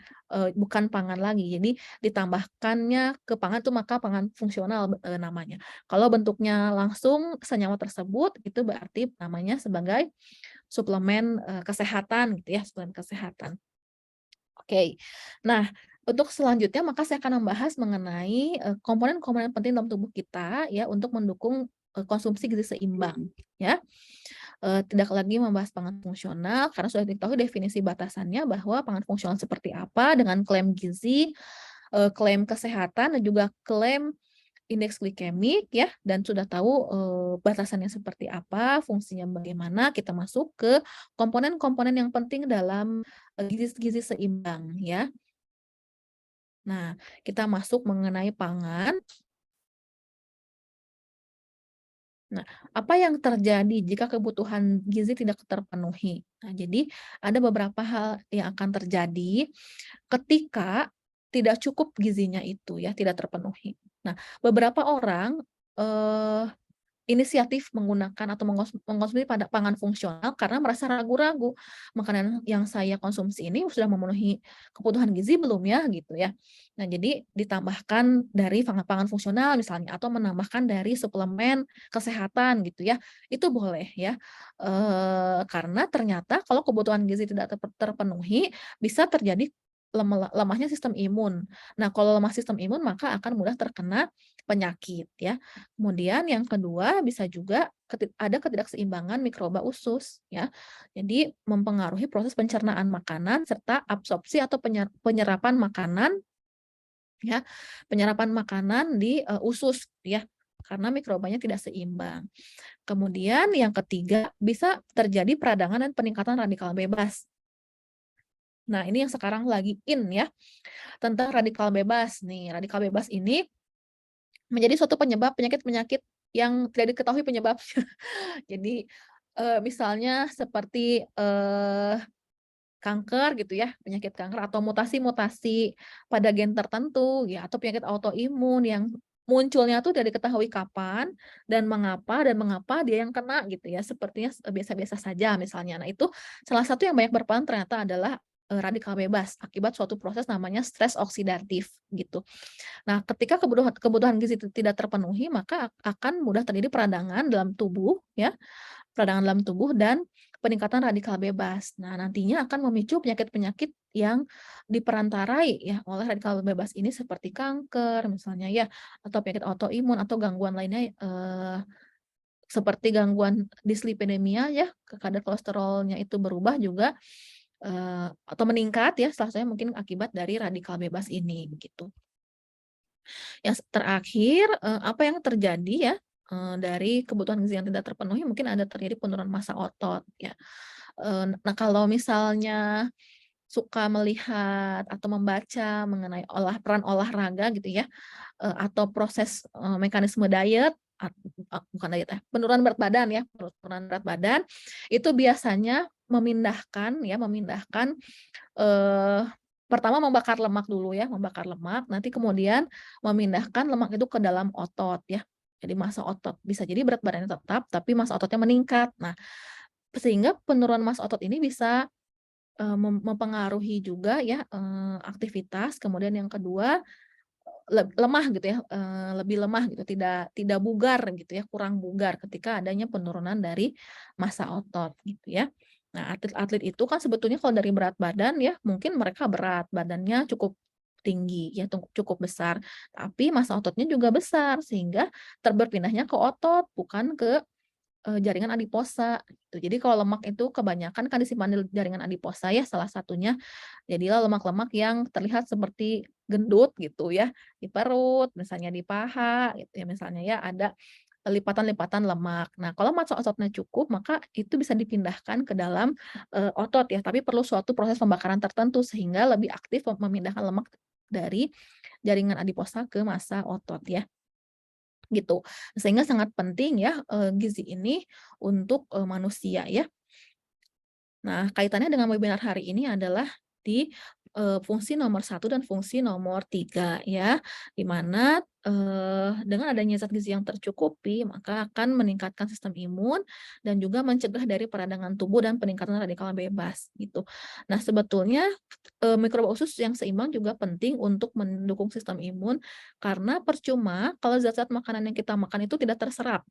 bukan pangan lagi. Jadi ditambahkannya ke pangan itu maka pangan fungsional namanya. Kalau bentuknya langsung senyawa tersebut itu berarti namanya sebagai suplemen kesehatan gitu ya, suplemen kesehatan. Oke. Nah, untuk selanjutnya maka saya akan membahas mengenai komponen-komponen penting dalam tubuh kita ya untuk mendukung konsumsi gizi seimbang ya. Tidak lagi membahas pangan fungsional karena sudah diketahui definisi batasannya bahwa pangan fungsional seperti apa dengan klaim gizi, klaim kesehatan dan juga klaim indeks glikemik ya, dan sudah tahu batasannya seperti apa, fungsinya bagaimana, kita masuk ke komponen-komponen yang penting dalam gizi seimbang ya. Nah, kita masuk mengenai pangan. Nah, apa yang terjadi jika kebutuhan gizi tidak terpenuhi? Nah, jadi ada beberapa hal yang akan terjadi ketika tidak cukup gizinya itu ya, tidak terpenuhi. Nah, beberapa orang eh, inisiatif menggunakan atau mengkonsumsi pada pangan fungsional karena merasa ragu-ragu, makanan yang saya konsumsi ini sudah memenuhi kebutuhan gizi belum ya gitu ya. Nah, jadi ditambahkan dari pangan fungsional misalnya atau menambahkan dari suplemen kesehatan gitu ya. Itu boleh ya. Karena ternyata kalau kebutuhan gizi tidak terpenuhi bisa terjadi lemahnya sistem imun. Nah, kalau lemah sistem imun maka akan mudah terkena penyakit ya. Kemudian yang kedua bisa juga ada ketidakseimbangan mikroba usus ya. Jadi mempengaruhi proses pencernaan makanan serta absorpsi atau penyerapan makanan ya. Penyerapan makanan di usus ya karena mikrobanya tidak seimbang. Kemudian yang ketiga bisa terjadi peradangan dan peningkatan radikal bebas. Nah, ini yang sekarang lagi in ya, tentang radikal bebas nih. Radikal bebas ini menjadi suatu penyebab penyakit-penyakit yang tidak diketahui penyebabnya. Jadi, misalnya seperti, kanker gitu ya, penyakit kanker atau mutasi-mutasi pada gen tertentu ya, atau penyakit autoimun yang munculnya tuh tidak diketahui kapan dan mengapa dia yang kena gitu ya, sepertinya biasa-biasa saja misalnya. Nah, itu salah satu yang banyak berperan ternyata adalah, radikal bebas akibat suatu proses namanya stres oksidatif gitu. Nah, ketika kebutuhan kebutuhan gizi itu tidak terpenuhi, maka akan mudah terjadi peradangan dalam tubuh ya, peradangan dalam tubuh dan peningkatan radikal bebas. Nah, nantinya akan memicu penyakit-penyakit yang diperantarai ya oleh radikal bebas ini seperti kanker misalnya ya, atau penyakit autoimun atau gangguan lainnya seperti gangguan dislipidemia ya, kadar kolesterolnya itu berubah juga atau meningkat ya, salah satunya mungkin akibat dari radikal bebas ini begitu. Yang terakhir, apa yang terjadi ya, dari kebutuhan gizi yang tidak terpenuhi mungkin ada terjadi penurunan massa otot ya. Nah, kalau misalnya suka melihat atau membaca mengenai peran olahraga gitu ya, atau proses, mekanisme diet, bukan diet ya, penurunan berat badan ya, penurunan berat badan, itu biasanya memindahkan, eee, pertama membakar lemak dulu ya, membakar lemak, nanti kemudian memindahkan lemak itu ke dalam otot ya. Jadi massa otot, bisa jadi berat badannya tetap, tapi massa ototnya meningkat. Nah, sehingga penurunan massa otot ini bisa mempengaruhi juga ya, aktivitas, kemudian yang kedua, lemah gitu ya, lebih lemah gitu, tidak tidak bugar gitu ya, kurang bugar ketika adanya penurunan dari massa otot gitu ya. Nah, atlet-atlet itu kan sebetulnya kalau dari berat badan ya, mungkin mereka berat, badannya cukup tinggi ya, cukup besar, tapi massa ototnya juga besar, sehingga berpindahnya ke otot, bukan ke jaringan adiposa gitu. Jadi kalau lemak itu kebanyakan kan disimpan di jaringan adiposa ya salah satunya. Jadilah lemak-lemak yang terlihat seperti gendut gitu ya, di perut, misalnya di paha gitu ya, misalnya ya ada lipatan-lipatan lemak. Nah, kalau massa ototnya cukup, maka itu bisa dipindahkan ke dalam otot ya, tapi perlu suatu proses pembakaran tertentu sehingga lebih aktif memindahkan lemak dari jaringan adiposa ke massa otot ya, gitu. Sehingga sangat penting ya gizi ini untuk manusia ya. Nah, kaitannya dengan webinar hari ini adalah di fungsi nomor 1 dan fungsi nomor 3 ya, di mana dengan adanya zat gizi yang tercukupi, maka akan meningkatkan sistem imun dan juga mencegah dari peradangan tubuh dan peningkatan radikal bebas gitu. Nah, sebetulnya mikroba usus yang seimbang juga penting untuk mendukung sistem imun, karena percuma kalau zat-zat makanan yang kita makan itu tidak terserap.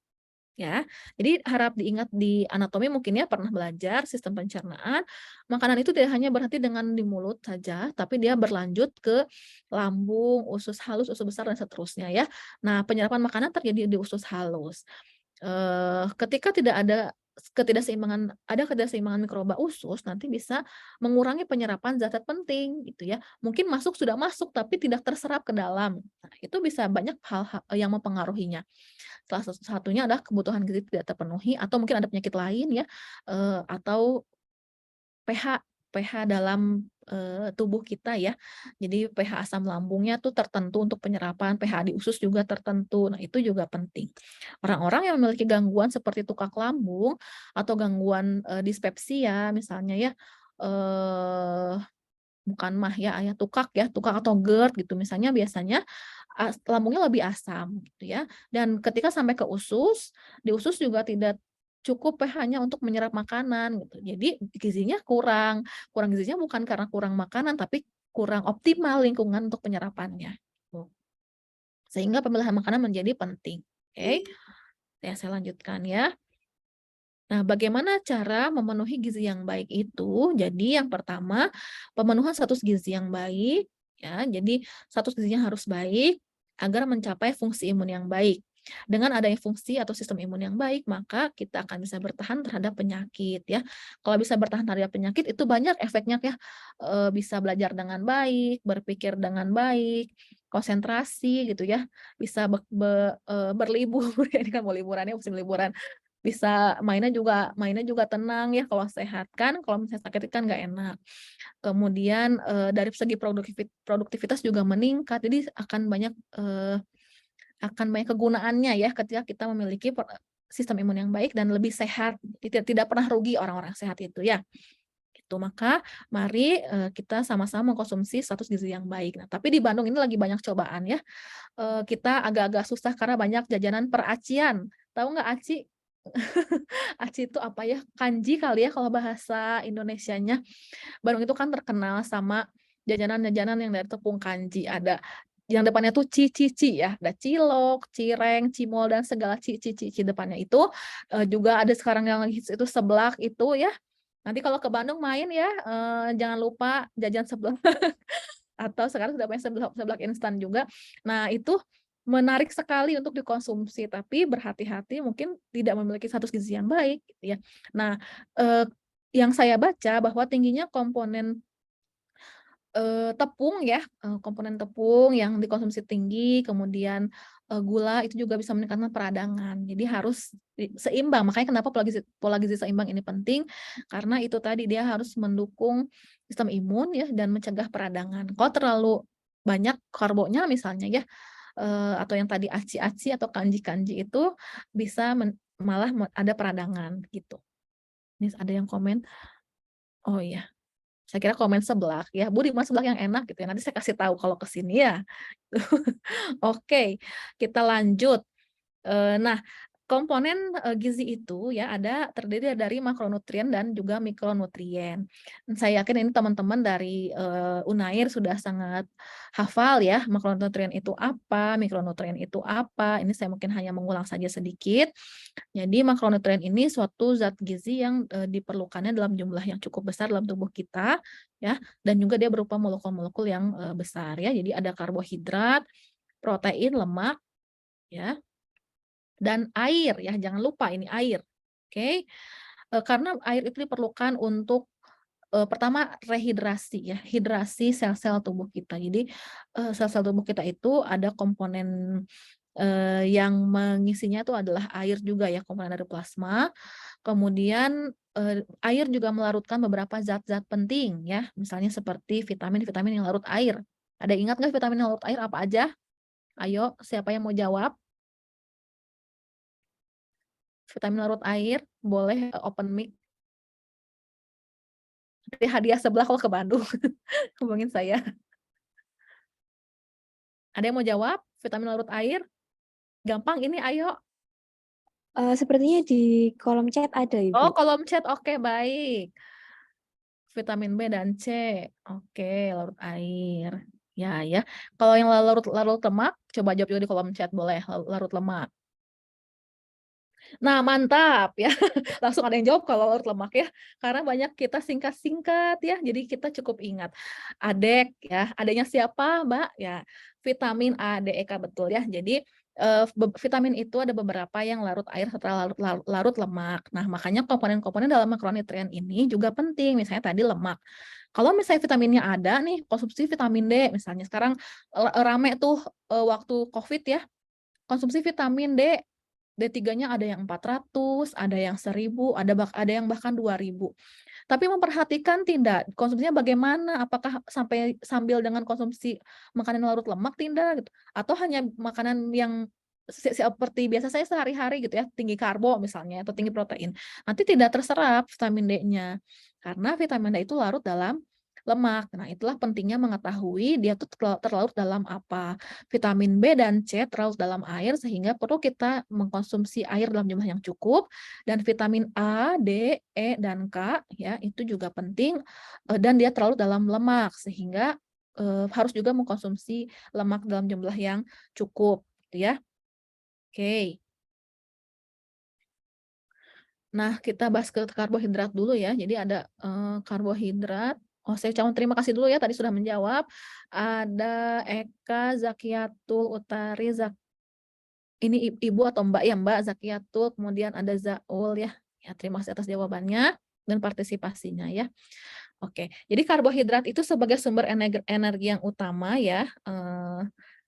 Ya, jadi harap diingat di anatomi mungkin ya pernah belajar sistem pencernaan, makanan itu tidak hanya berhenti dengan di mulut saja, tapi dia berlanjut ke lambung, usus halus, usus besar, dan seterusnya ya. Nah, penyerapan makanan terjadi di usus halus. Ketika tidak ada ketidakseimbangan mikroba usus, nanti bisa mengurangi penyerapan zat-zat penting gitu ya. Mungkin sudah masuk tapi tidak terserap ke dalam. Nah, itu bisa banyak hal-hal yang mempengaruhinya. Salah satunya adalah kebutuhan gizi tidak terpenuhi atau mungkin ada penyakit lain ya, atau pH pH dalam tubuh kita ya. Jadi pH asam lambungnya tuh tertentu untuk penyerapan, pH di usus juga tertentu. Nah, itu juga penting. Orang-orang yang memiliki gangguan seperti tukak lambung atau gangguan dispepsia misalnya ya, eee, bukan MAH ya tukak atau GERD gitu misalnya, biasanya lambungnya lebih asam gitu ya. Dan ketika sampai ke usus, di usus juga tidak cukup pH-nya untuk menyerap makanan gitu. Jadi gizinya kurang. Kurang gizinya bukan karena kurang makanan, tapi kurang optimal lingkungan untuk penyerapannya, gitu. Sehingga pemilihan makanan menjadi penting. Oke, ya saya lanjutkan ya. Nah, bagaimana cara memenuhi gizi yang baik itu? Jadi yang pertama, pemenuhan status gizi yang baik, ya. Jadi status gizinya harus baik agar mencapai fungsi imun yang baik. Dengan adanya fungsi atau sistem imun yang baik, maka kita akan bisa bertahan terhadap penyakit, ya. Kalau bisa bertahan terhadap penyakit itu banyak efeknya ya. Bisa belajar dengan baik, berpikir dengan baik, konsentrasi gitu ya, bisa berlibur, ya ini kan mau liburan ya, musim liburan. Bisa mainnya juga tenang ya kalau sehat kan, kalau misalnya sakit kan nggak enak. Kemudian, dari segi produktivitas juga meningkat, jadi akan banyak kegunaannya ya ketika kita memiliki sistem imun yang baik dan lebih sehat, tidak pernah rugi orang-orang sehat itu ya, gitu. Maka mari, kita sama-sama mengkonsumsi status gizi yang baik. Nah, tapi di Bandung ini lagi banyak cobaan ya, kita agak-agak susah karena banyak jajanan per-acian. Tahu nggak aci? Aci itu apa ya, kanji kali ya kalau bahasa Indonesianya. Bandung itu kan terkenal sama jajanan-jajanan yang dari tepung kanji, ada yang depannya tuh ci ya, ada cilok, cireng, cimol, dan segala ci depannya itu, juga ada sekarang yang lagi hits itu seblak itu ya. Nanti kalau ke Bandung main ya, jangan lupa jajan seblak atau sekarang sudah banyak seblak instan juga. Nah, itu menarik sekali untuk dikonsumsi, tapi berhati-hati mungkin tidak memiliki status gizi yang baik gitu ya. Nah, eee, yang saya baca bahwa tingginya komponen tepung ya, komponen tepung yang dikonsumsi tinggi, kemudian, gula itu juga bisa meningkatkan peradangan. Jadi harus seimbang, makanya kenapa pola gizi seimbang ini penting, karena itu tadi dia harus mendukung sistem imun ya dan mencegah peradangan. Kalau terlalu banyak karbonya misalnya ya, atau yang tadi aci-aci atau kanji-kanji itu bisa malah ada peradangan gitu. Ini ada yang komen, oh iya. Saya kira komen seblak ya, "Bu, di mana seblak yang enak?" Gitu ya, nanti saya kasih tahu kalau ke sini ya. Oke, kita lanjut. Nah, komponen, gizi itu ya terdiri dari makronutrien dan juga mikronutrien. Saya yakin ini teman-teman dari, Unair sudah sangat hafal ya, makronutrien itu apa, mikronutrien itu apa, ini saya mungkin hanya mengulang saja sedikit. Jadi makronutrien ini suatu zat gizi yang, diperlukannya dalam jumlah yang cukup besar dalam tubuh kita, ya, dan juga dia berupa molekul-molekul yang, besar ya. Jadi ada karbohidrat, protein, lemak, ya, dan air ya, jangan lupa ini air, oke? Karena air itu diperlukan untuk, pertama rehidrasi ya, hidrasi sel-sel tubuh kita. Jadi, sel-sel tubuh kita itu ada komponen yang mengisinya itu adalah air juga ya, komponen dari plasma. Kemudian air juga melarutkan beberapa zat-zat penting ya, misalnya seperti vitamin-vitamin yang larut air. Ada ingat nggak vitamin yang larut air apa aja? Ayo, siapa yang mau jawab? Vitamin larut air, boleh open mic. Nanti hadiah sebelah kalau ke Bandung, hubungin saya. Ada yang mau jawab? Vitamin larut air? Gampang ini, ayo. Sepertinya di kolom chat ada, Oh, Ibu. kolom chat, oke, baik. Vitamin B dan C, oke, larut air. Ya, ya. Kalau yang larut lemak, coba jawab juga di kolom chat, boleh, larut lemak. Nah, mantap ya. Langsung ada yang jawab kalau larut lemak ya. Karena banyak kita singkat-singkat ya. Jadi kita cukup ingat. ADEK ya. Adanya siapa, Mbak? Ya, vitamin A, D, E, K, betul ya. Jadi vitamin itu ada beberapa yang larut air setelah larut lemak. Nah, makanya komponen-komponen dalam makronutrien ini juga penting. Misalnya tadi lemak. Kalau misalnya vitaminnya ada nih, konsumsi vitamin D misalnya. Sekarang rame tuh waktu COVID ya. Konsumsi vitamin D, D3-nya ada yang 400, ada yang 1000, ada yang bahkan 2000. Tapi memperhatikan tidak, konsumsinya bagaimana, apakah sambil dengan konsumsi makanan larut lemak tidak gitu, atau hanya makanan yang seperti biasa saya sehari-hari gitu ya, tinggi karbo misalnya atau tinggi protein. Nanti tidak terserap vitamin D-nya. Karena vitamin D itu larut dalam lemak. Nah, itulah pentingnya mengetahui dia tuh terlarut dalam apa. Vitamin B dan C terlarut dalam air sehingga perlu kita mengkonsumsi air dalam jumlah yang cukup, dan vitamin A, D, E, dan K ya itu juga penting dan dia terlarut dalam lemak sehingga harus juga mengkonsumsi lemak dalam jumlah yang cukup gitu ya. Oke. Nah, kita bahas ke karbohidrat dulu ya. Jadi ada karbohidrat. Oh, saya ucapkan terima kasih dulu ya tadi sudah menjawab. Ada Eka Zakiatul Utari ini Ibu atau Mbak ya, Mbak Zakiatul, kemudian ada Zaul ya. Ya, terima kasih atas jawabannya dan partisipasinya ya. Oke, jadi karbohidrat itu sebagai sumber energi yang utama ya.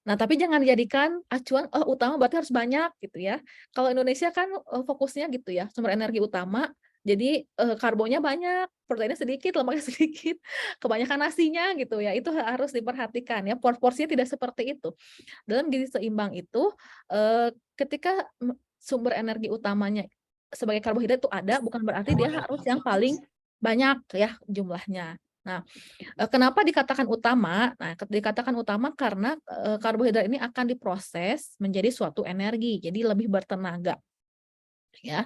Nah, tapi jangan dijadikan acuan, oh utama berarti harus banyak gitu ya. Kalau Indonesia kan fokusnya gitu ya, sumber energi utama, jadi karbonya banyak, proteinnya sedikit, lemaknya sedikit, kebanyakan nasinya gitu ya. Itu harus diperhatikan ya, porsinya tidak seperti itu. Dalam gizi seimbang itu, ketika sumber energi utamanya sebagai karbohidrat itu ada, bukan berarti dia harus yang paling banyak ya jumlahnya. Nah, kenapa dikatakan utama? Nah, dikatakan utama karena karbohidrat ini akan diproses menjadi suatu energi, jadi lebih bertenaga. Ya,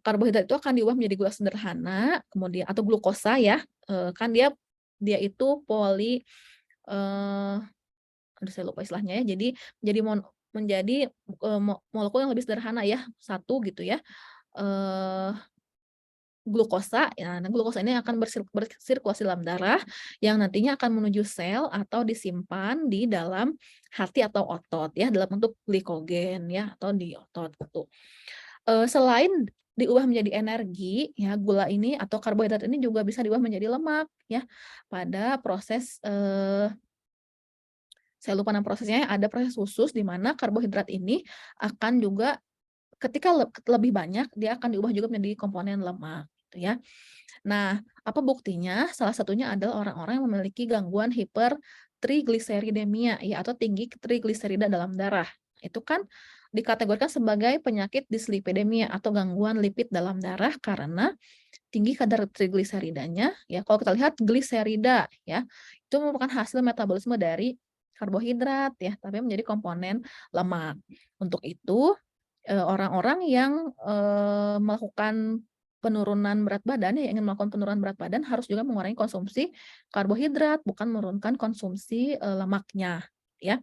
karbohidrat itu akan diubah menjadi gula sederhana, kemudian atau glukosa ya, kan dia itu aduh saya lupa istilahnya ya, jadi menjadi molekul yang lebih sederhana ya, satu gitu ya. Glukosa, ya, nah glukosa ini akan bersirkulasi dalam darah yang nantinya akan menuju sel atau disimpan di dalam hati atau otot ya dalam bentuk glikogen ya atau di otot gitu. Selain diubah menjadi energi ya gula ini atau karbohidrat ini juga bisa diubah menjadi lemak ya pada proses saya lupa nama prosesnya, ada proses khusus di mana karbohidrat ini akan juga ketika lebih banyak dia akan diubah juga menjadi komponen lemak gitu ya. Nah, apa buktinya? Salah satunya adalah orang-orang yang memiliki gangguan hipertrigliseridemia ya atau tinggi trigliserida dalam darah. Itu kan dikategorikan sebagai penyakit dislipidemia atau gangguan lipid dalam darah karena tinggi kadar trigliseridanya ya. Kalau kita lihat gliserida ya, itu merupakan hasil metabolisme dari karbohidrat ya, tapi menjadi komponen lemak. Untuk itu orang-orang yang melakukan penurunan berat badan, yang ingin melakukan penurunan berat badan harus juga mengurangi konsumsi karbohidrat, bukan menurunkan konsumsi lemaknya, ya.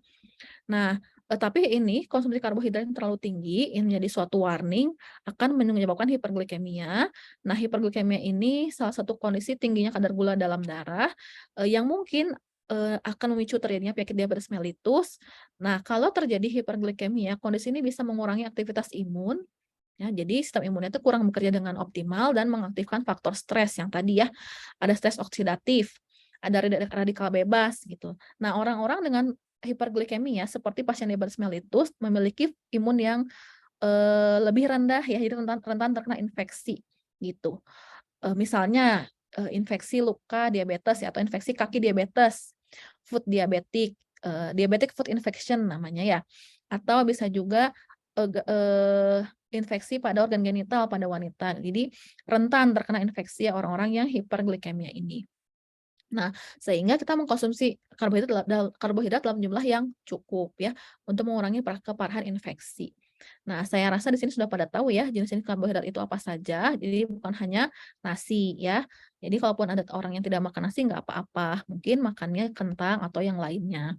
Nah, tapi ini konsumsi karbohidrat yang terlalu tinggi, yang menjadi suatu warning akan menyebabkan hiperglikemia. Nah, hiperglikemia ini salah satu kondisi tingginya kadar gula dalam darah yang mungkin akan memicu terjadinya penyakit diabetes mellitus. Nah, kalau terjadi hiperglikemia, kondisi ini bisa mengurangi aktivitas imun, ya, jadi sistem imunnya itu kurang bekerja dengan optimal dan mengaktifkan faktor stres yang tadi ya, ada stres oksidatif, ada radikal bebas gitu. Nah, orang-orang dengan hiperglikemia seperti pasien diabetes mellitus memiliki imun yang lebih rendah ya, jadi rentan terkena infeksi gitu. Misalnya infeksi luka diabetes ya, atau infeksi kaki diabetes, food diabetic, diabetic foot infection namanya ya, atau bisa juga infeksi pada organ genital pada wanita. Jadi rentan terkena infeksi ya orang-orang yang hiperglikemia ini. Nah, sehingga kita mengkonsumsi karbohidrat dalam jumlah yang cukup ya, untuk mengurangi keparahan infeksi. Nah, saya rasa di sini sudah pada tahu ya jenis-jenis karbohidrat itu apa saja. Jadi bukan hanya nasi ya. Jadi kalaupun ada orang yang tidak makan nasi nggak apa-apa, mungkin makannya kentang atau yang lainnya.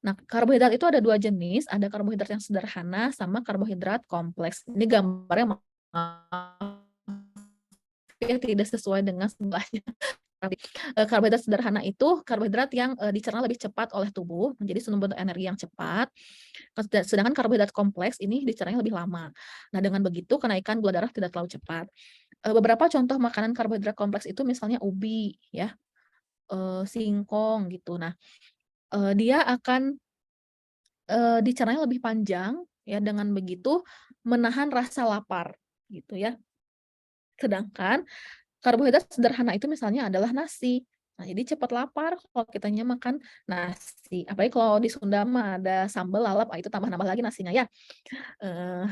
Nah, karbohidrat itu ada 2 jenis, ada karbohidrat yang sederhana sama karbohidrat kompleks. Ini gambarnya ya tidak sesuai dengan sebelahnya. Karbohidrat sederhana itu karbohidrat yang dicerna lebih cepat oleh tubuh, menjadi sumber energi yang cepat. Sedangkan karbohidrat kompleks ini dicernanya lebih lama. Nah, dengan begitu kenaikan gula darah tidak terlalu cepat. Beberapa contoh makanan karbohidrat kompleks itu misalnya ubi ya, singkong gitu. Nah, dia akan dicernanya lebih panjang ya, dengan begitu menahan rasa lapar gitu ya. Sedangkan karbohidrat sederhana itu misalnya adalah nasi. Nah, jadi cepat lapar kalau kitanya makan nasi. Apalagi kalau di Sunda mah ada sambal lalap, itu tambah-nambah lagi nasinya ya. Eee,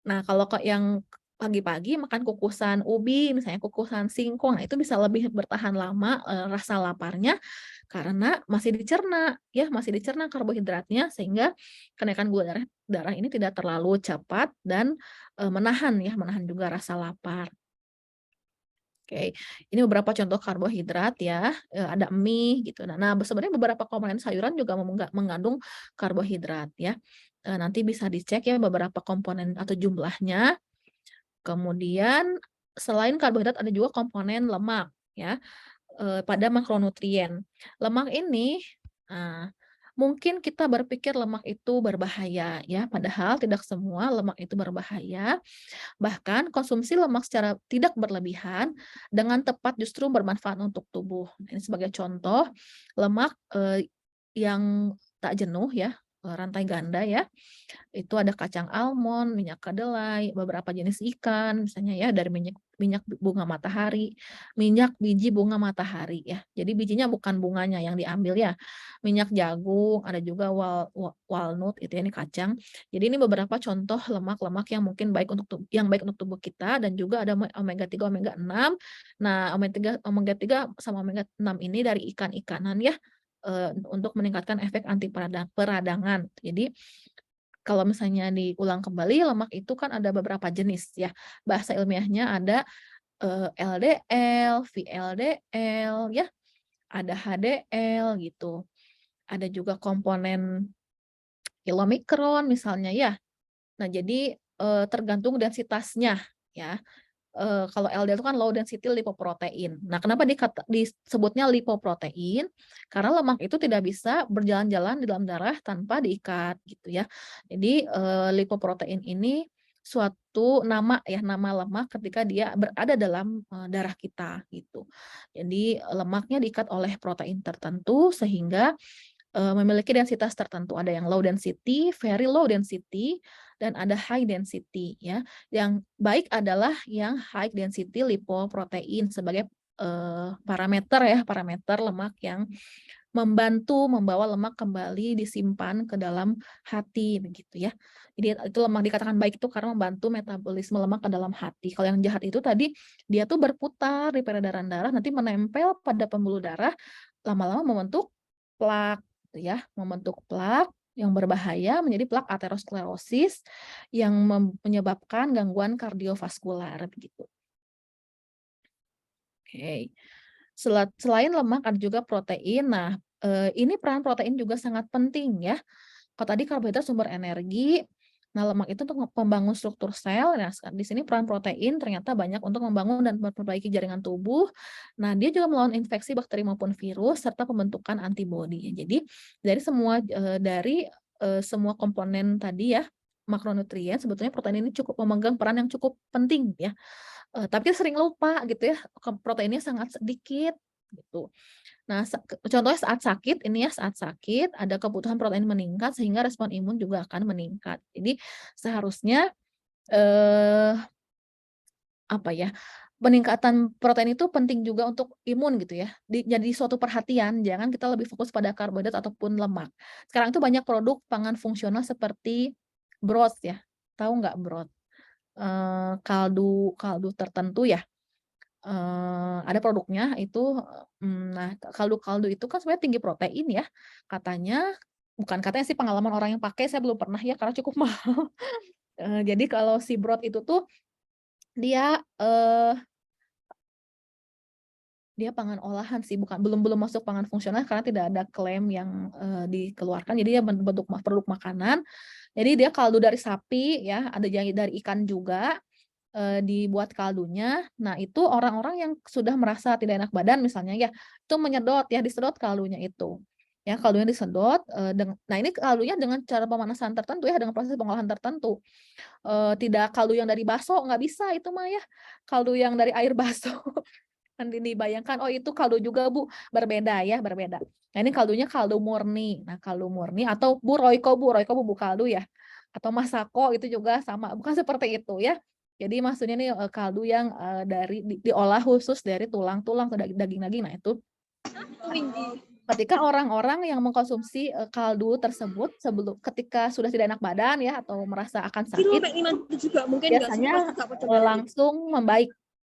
nah kalau yang pagi-pagi makan kukusan ubi, misalnya kukusan singkong, nah itu bisa lebih bertahan lama, rasa laparnya karena masih dicerna ya, masih dicerna karbohidratnya sehingga kenaikan gula darah darah ini tidak terlalu cepat dan, menahan juga rasa lapar. Oke, ini beberapa contoh karbohidrat ya, ada mie gitu. Nah, sebenarnya beberapa komponen sayuran juga mengandung karbohidrat ya. Nanti bisa dicek ya beberapa komponen atau jumlahnya. Kemudian selain karbohidrat ada juga komponen lemak ya, pada makronutrien. Lemak ini, nah, mungkin kita berpikir lemak itu berbahaya ya, padahal tidak semua lemak itu berbahaya. Bahkan konsumsi lemak secara tidak berlebihan dengan tepat justru bermanfaat untuk tubuh. Ini sebagai contoh, lemak yang tak jenuh ya, rantai ganda ya, itu ada kacang almond, minyak kedelai, beberapa jenis ikan, misalnya ya dari minyak minyak bunga matahari, minyak biji bunga matahari ya. Jadi bijinya bukan bunganya yang diambil ya. Minyak jagung, ada juga walnut itu ya, ini kacang. Jadi ini beberapa contoh lemak-lemak yang mungkin baik untuk baik untuk tubuh kita dan juga ada omega 3, omega 6. Nah, omega 3 sama omega 6 ini dari ikan-ikanan ya, untuk meningkatkan efek anti peradangan. Jadi kalau misalnya diulang kembali, lemak itu kan ada beberapa jenis ya. Bahasa ilmiahnya ada LDL, VLDL ya, ada HDL gitu. Ada juga komponen kilomikron misalnya ya. Nah, jadi tergantung densitasnya ya. Kalau LDL itu kan low density lipoprotein. Nah, kenapa disebutnya lipoprotein? Karena lemak itu tidak bisa berjalan-jalan di dalam darah tanpa diikat gitu ya. Jadi lipoprotein ini suatu nama ya, nama lemak ketika dia berada dalam darah kita gitu. Jadi lemaknya diikat oleh protein tertentu sehingga memiliki densitas tertentu. Ada yang low density, very low density, dan ada high density ya. Yang baik adalah yang high density lipoprotein sebagai parameter ya, parameter lemak yang membantu membawa lemak kembali disimpan ke dalam hati begitu ya. Jadi itu lemak dikatakan baik itu karena membantu metabolisme lemak ke dalam hati. Kalau yang jahat itu tadi dia tuh berputar di peredaran darah nanti menempel pada pembuluh darah lama-lama membentuk plak gitu ya, membentuk plak yang berbahaya menjadi plak aterosklerosis yang menyebabkan gangguan kardiovaskular begitu. Oke. Selain lemak ada juga protein. Nah, ini peran protein juga sangat penting ya. Kalau tadi karbohidrat sumber energi, nah lemak itu untuk membangun struktur sel. Nah, di sini peran protein ternyata banyak untuk membangun dan memperbaiki jaringan tubuh. Nah, dia juga melawan infeksi bakteri maupun virus serta pembentukan antibodi. Jadi semua komponen tadi ya makronutrien sebetulnya protein ini cukup memegang peran yang cukup penting ya. Tapi sering lupa gitu ya, proteinnya sangat sedikit gitu. Nah, contohnya saat sakit ini ya, saat sakit ada kebutuhan protein meningkat sehingga respon imun juga akan meningkat. Jadi seharusnya eh, apa ya, peningkatan protein itu penting juga untuk imun gitu ya. Jadi suatu perhatian, jangan kita lebih fokus pada karbohidrat ataupun lemak. Sekarang itu banyak produk pangan fungsional seperti broth ya. Tahu nggak broth? Kaldu kaldu tertentu ya. Ada produknya itu, nah kaldu-kaldu itu kan sebenarnya tinggi protein ya, katanya, bukan katanya sih, pengalaman orang yang pakai, saya belum pernah ya karena cukup mahal. Jadi kalau si broth itu tuh dia, dia pangan olahan sih, belum belum masuk pangan fungsional karena tidak ada klaim yang, dikeluarkan, jadi dia bentuk produk makanan. Jadi dia kaldu dari sapi ya, ada dari ikan juga, dibuat kaldunya. Nah, itu orang-orang yang sudah merasa tidak enak badan misalnya ya, itu menyedot ya, disedot kaldunya itu. Ya, kaldunya disedot, nah ini kaldunya dengan cara pemanasan tertentu ya, dengan proses pengolahan tertentu. Tidak kaldu yang dari bakso, nggak bisa itu mah ya, kaldu yang dari air bakso. Kan dibayangkan, oh itu kaldu juga Bu, berbeda ya, berbeda. Nah ini kaldunya kaldu murni. Nah kaldu murni atau Bu Royco bubuk kaldu ya. Atau Masako itu juga sama, bukan seperti itu ya. Jadi maksudnya nih kaldu yang diolah khusus dari tulang-tulang atau daging-daging. Nah itu ketika orang-orang yang mengkonsumsi kaldu tersebut ketika sudah tidak enak badan ya atau merasa akan sakit, biasanya langsung membaik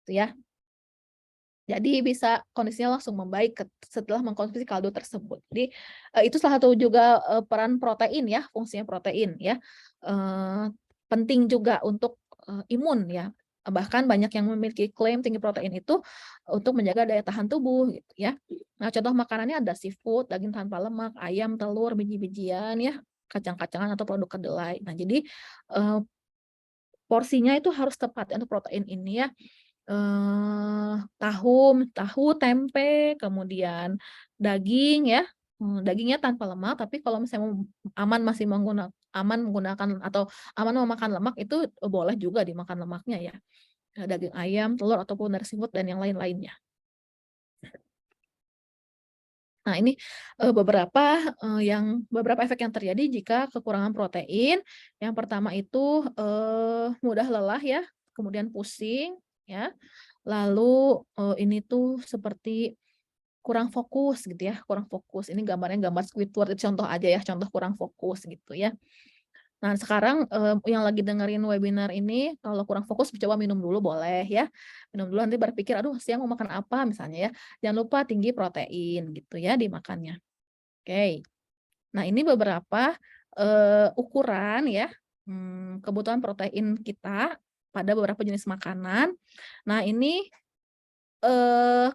gitu ya. Jadi bisa kondisinya langsung membaik setelah mengkonsumsi kaldu tersebut. Jadi itu salah satu juga peran protein ya, fungsinya protein ya. Penting juga untuk imun ya. Bahkan banyak yang memiliki klaim tinggi protein itu untuk menjaga daya tahan tubuh gitu ya. Nah, contoh makanannya ada seafood, daging tanpa lemak, ayam, telur, biji-bijian ya, kacang-kacangan atau produk kedelai. Nah, jadi porsinya itu harus tepat ya untuk protein ini ya. Tahu, tempe, kemudian daging ya, dagingnya tanpa lemak, tapi kalau misalnya aman menggunakan atau aman memakan lemak itu boleh juga dimakan lemaknya ya. Daging ayam, telur ataupun dari seafood dan yang lain-lainnya. Nah, ini beberapa efek yang terjadi jika kekurangan protein. Yang pertama itu mudah lelah ya, kemudian pusing ya. Lalu ini tuh seperti kurang fokus gitu ya, kurang fokus. Ini gambarnya gambar Squidward, itu contoh aja ya, contoh kurang fokus gitu ya. Nah, sekarang yang lagi dengerin webinar ini kalau kurang fokus coba minum dulu boleh ya. Minum dulu nanti berpikir, "Aduh, siang mau makan apa?" misalnya ya. Jangan lupa tinggi protein gitu ya dimakannya. Oke. Nah, ini beberapa ukuran ya, kebutuhan protein kita pada beberapa jenis makanan. Nah, ini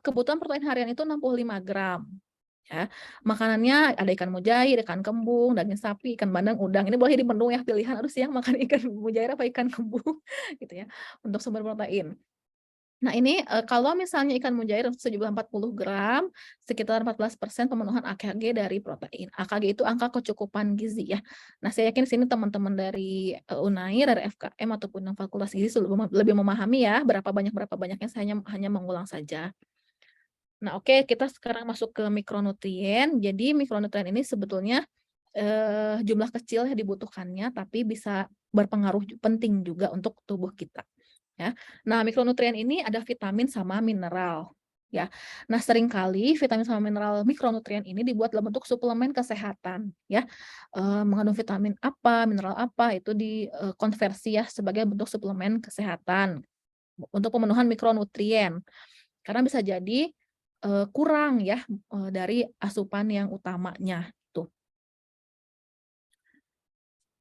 kebutuhan protein harian itu 65 gram. Ya, makanannya ada ikan mujair, ikan kembung, daging sapi, ikan bandeng, udang. Ini boleh di menu ya pilihan, aduh siang makan ikan mujair apa ikan kembung gitu ya, untuk sumber protein. Nah ini kalau misalnya ikan mujair sejumlah 40 gram, sekitar 14% pemenuhan AKG dari protein. AKG itu angka kecukupan gizi ya. Nah saya yakin sini teman-teman dari UNAI, dari FKM ataupun yang fakultas gizi lebih memahami ya berapa banyaknya, saya hanya mengulang saja. Nah, oke, kita sekarang masuk ke mikronutrien. Jadi mikronutrien ini sebetulnya jumlah kecil yang dibutuhkannya, tapi bisa berpengaruh penting juga untuk tubuh kita. Ya. Nah, mikronutrien ini ada vitamin sama mineral. Ya. Nah, seringkali vitamin sama mineral mikronutrien ini dibuat dalam bentuk suplemen kesehatan. Ya. Mengandung vitamin apa, mineral apa, itu dikonversi ya sebagai bentuk suplemen kesehatan untuk pemenuhan mikronutrien. Karena bisa jadi kurang ya, dari asupan yang utamanya, tuh.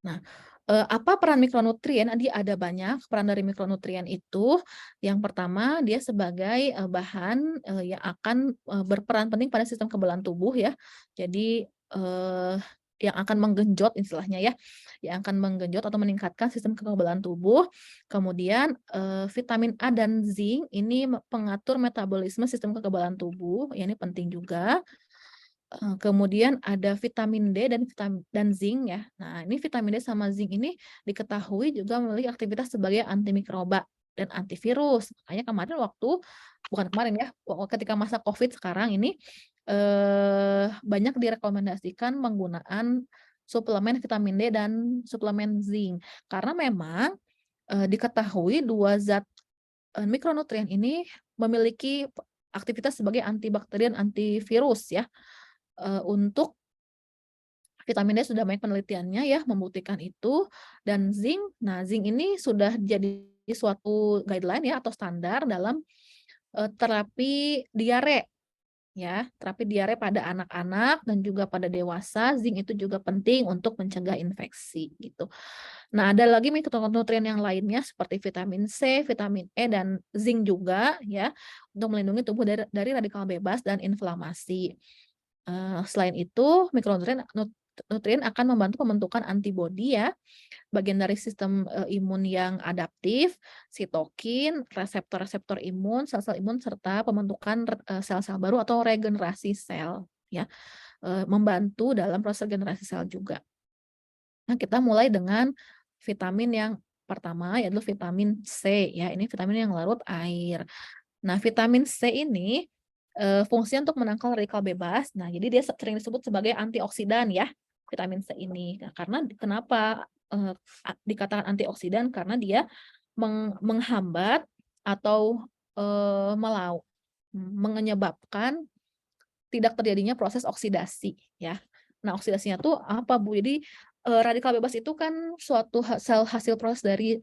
Nah, apa peran mikronutrien? Ada banyak peran dari mikronutrien itu. Yang pertama, dia sebagai bahan yang akan berperan penting pada sistem kekebalan tubuh ya. Jadi, yang akan menggenjot istilahnya ya, yang akan menggenjot atau meningkatkan sistem kekebalan tubuh. Kemudian, vitamin A dan zinc ini pengatur metabolisme sistem kekebalan tubuh, ya ini penting juga. Kemudian ada vitamin D dan zinc ya. Nah, ini vitamin D sama zinc ini diketahui juga memiliki aktivitas sebagai antimikroba dan antivirus. Makanya kemarin bukan kemarin ya, ketika masa COVID sekarang ini banyak direkomendasikan penggunaan suplemen vitamin D dan suplemen zinc. Karena memang diketahui dua zat mikronutrien ini memiliki aktivitas sebagai antibakteri dan antivirus ya. Untuk vitamin D sudah banyak penelitiannya ya membuktikan itu, dan zinc. Nah, zinc ini sudah jadi suatu guideline ya atau standar dalam terapi diare ya, terapi diare pada anak-anak dan juga pada dewasa. Zinc itu juga penting untuk mencegah infeksi gitu. Nah, ada lagi mikronutrien yang lainnya seperti vitamin C, vitamin E, dan zinc juga ya untuk melindungi tubuh dari radikal bebas dan inflamasi. Selain itu, mikronutrien akan membantu pembentukan antibodi ya, bagian dari sistem imun yang adaptif, sitokin, reseptor-reseptor imun, sel-sel imun, serta pembentukan sel-sel baru atau regenerasi sel ya, membantu dalam proses regenerasi sel juga. Nah, kita mulai dengan vitamin yang pertama yaitu vitamin C ya, ini vitamin yang larut air. Nah, vitamin C ini fungsinya untuk menangkal radikal bebas. Nah, jadi dia sering disebut sebagai antioksidan ya, vitamin C ini. Nah, karena kenapa dikatakan antioksidan? Karena dia menghambat atau menyebabkan tidak terjadinya proses oksidasi ya. Nah, oksidasinya tuh apa, Bu? Jadi radikal bebas itu kan suatu hasil proses dari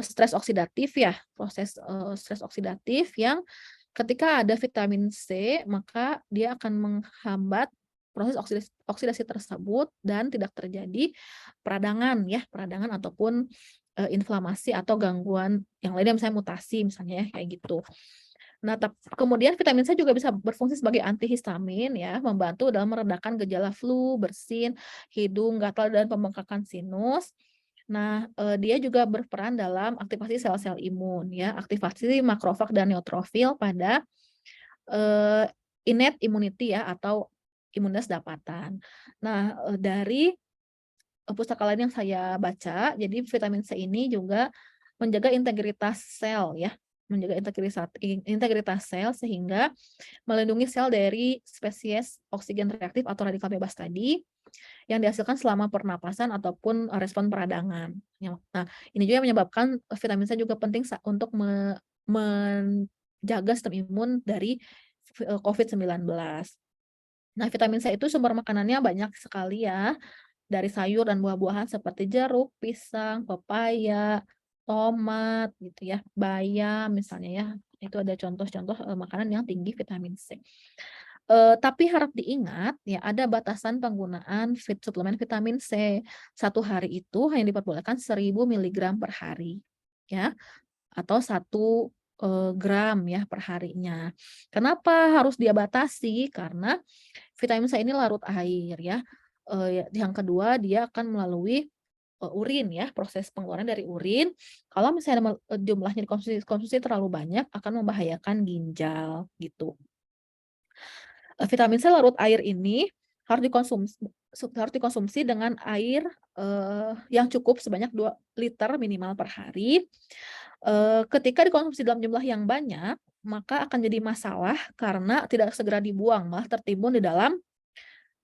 stres oksidatif ya, proses stres oksidatif yang ketika ada vitamin C, maka dia akan menghambat proses oksidasi tersebut dan tidak terjadi peradangan ya, peradangan ataupun inflamasi atau gangguan yang lainnya, misalnya mutasi misalnya ya, kayak gitu. Nah, kemudian vitamin C juga bisa berfungsi sebagai antihistamin ya, membantu dalam meredakan gejala flu, bersin, hidung, gatal, dan pembengkakan sinus. Nah, dia juga berperan dalam aktivasi sel-sel imun ya, aktivasi makrofag dan neutrofil pada innate immunity ya atau imunitas dapatan. Nah, dari pustaka lain yang saya baca, jadi vitamin C ini juga menjaga integritas sel ya, menjaga integritas sel sehingga melindungi sel dari spesies oksigen reaktif atau radikal bebas tadi yang dihasilkan selama pernapasan ataupun respon peradangan. Nah, ini juga menyebabkan vitamin C juga penting untuk menjaga sistem imun dari COVID-19. Nah, vitamin C itu sumber makanannya banyak sekali ya, dari sayur dan buah-buahan seperti jeruk, pisang, pepaya, tomat gitu ya, bayam misalnya ya. Itu ada contoh-contoh makanan yang tinggi vitamin C. Tapi harap diingat ya, ada batasan penggunaan suplemen vitamin C. Satu hari itu hanya diperbolehkan 1000 mg per hari ya, atau 1 gram ya per harinya. Kenapa harus dia batasi? Karena vitamin C ini larut air ya. Yang kedua, dia akan melalui urin ya, proses pengeluaran dari urin. Kalau misalnya jumlahnya dikonsumsi terlalu banyak akan membahayakan ginjal gitu. Vitamin C larut air ini harus dikonsumsi dengan air yang cukup sebanyak 2 liter minimal per hari. Ketika dikonsumsi dalam jumlah yang banyak, maka akan jadi masalah karena tidak segera dibuang, malah tertimbun di dalam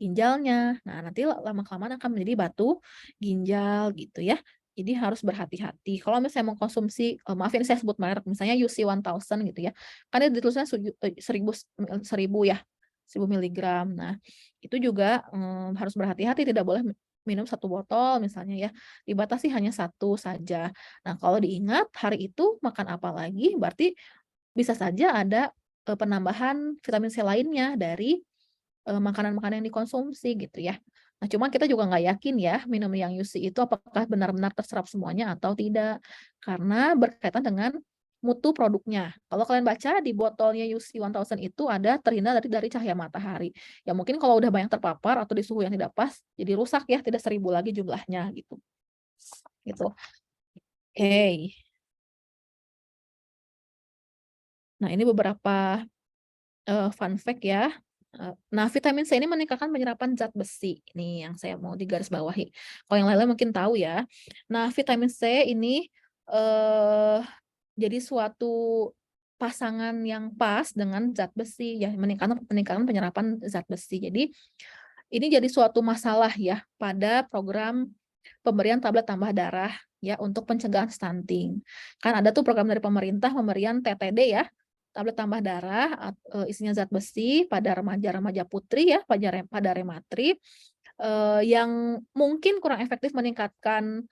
ginjalnya. Nah, nanti lama-kelamaan akan menjadi batu ginjal gitu ya. Jadi harus berhati-hati. Kalau misalnya mengkonsumsi, maaf ini saya sebut merek, misalnya UC 1000 gitu ya. Kan dia ditulisnya 1000 ya, 1000 miligram. Nah, itu juga harus berhati-hati, tidak boleh minum 1 botol misalnya ya. Dibatasi hanya 1 saja. Nah, kalau diingat hari itu makan apa lagi, berarti bisa saja ada penambahan vitamin C lainnya dari makanan-makanan yang dikonsumsi gitu ya. Nah, cuma kita juga nggak yakin ya minum yang UC itu apakah benar-benar terserap semuanya atau tidak. Karena berkaitan dengan mutu produknya. Kalau kalian baca di botolnya UC 1000 itu ada terhindar dari cahaya matahari. Ya mungkin kalau udah banyak terpapar atau di suhu yang tidak pas, jadi rusak ya, tidak 1000 lagi jumlahnya gitu. Gitu. Oke. Nah, ini beberapa fun fact ya. Nah, vitamin C ini meningkatkan penyerapan zat besi. Ini yang saya mau digarisbawahi. Kalau yang lain mungkin tahu ya. Nah, vitamin C ini jadi suatu pasangan yang pas dengan zat besi ya, meningkatkan penyerapan zat besi. Jadi ini jadi suatu masalah ya pada program pemberian tablet tambah darah ya untuk pencegahan stunting. Kan ada tuh program dari pemerintah pemberian TTD ya, tablet tambah darah isinya zat besi pada remaja-remaja putri ya, pada rematri yang mungkin kurang efektif meningkatkan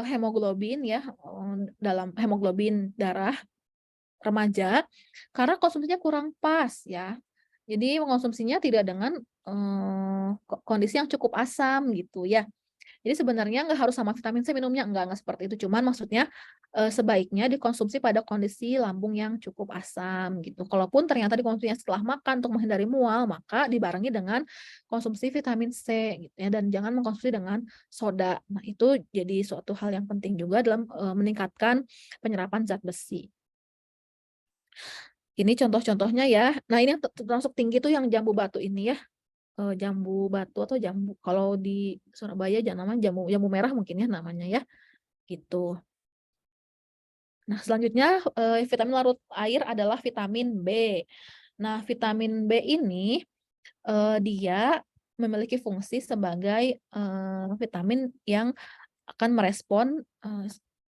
hemoglobin ya, dalam hemoglobin darah remaja, karena konsumsinya kurang pas ya. Jadi mengkonsumsinya tidak dengan kondisi yang cukup asam gitu ya. Jadi sebenarnya nggak harus sama vitamin C minumnya, nggak seperti itu. Cuman maksudnya sebaiknya dikonsumsi pada kondisi lambung yang cukup asam gitu. Kalaupun ternyata dikonsumsinya setelah makan untuk menghindari mual, maka dibarengi dengan konsumsi vitamin C gitu ya, dan jangan mengkonsumsi dengan soda. Nah, itu jadi suatu hal yang penting juga dalam meningkatkan penyerapan zat besi. Ini contoh-contohnya ya. Nah, ini yang termasuk tinggi tuh yang jambu batu ini ya. Jambu batu atau jambu kalau di Surabaya namanya jambu jambu merah mungkin ya namanya ya, gitu. Nah, selanjutnya vitamin larut air adalah vitamin B. Nah, vitamin B ini dia memiliki fungsi sebagai vitamin yang akan merespon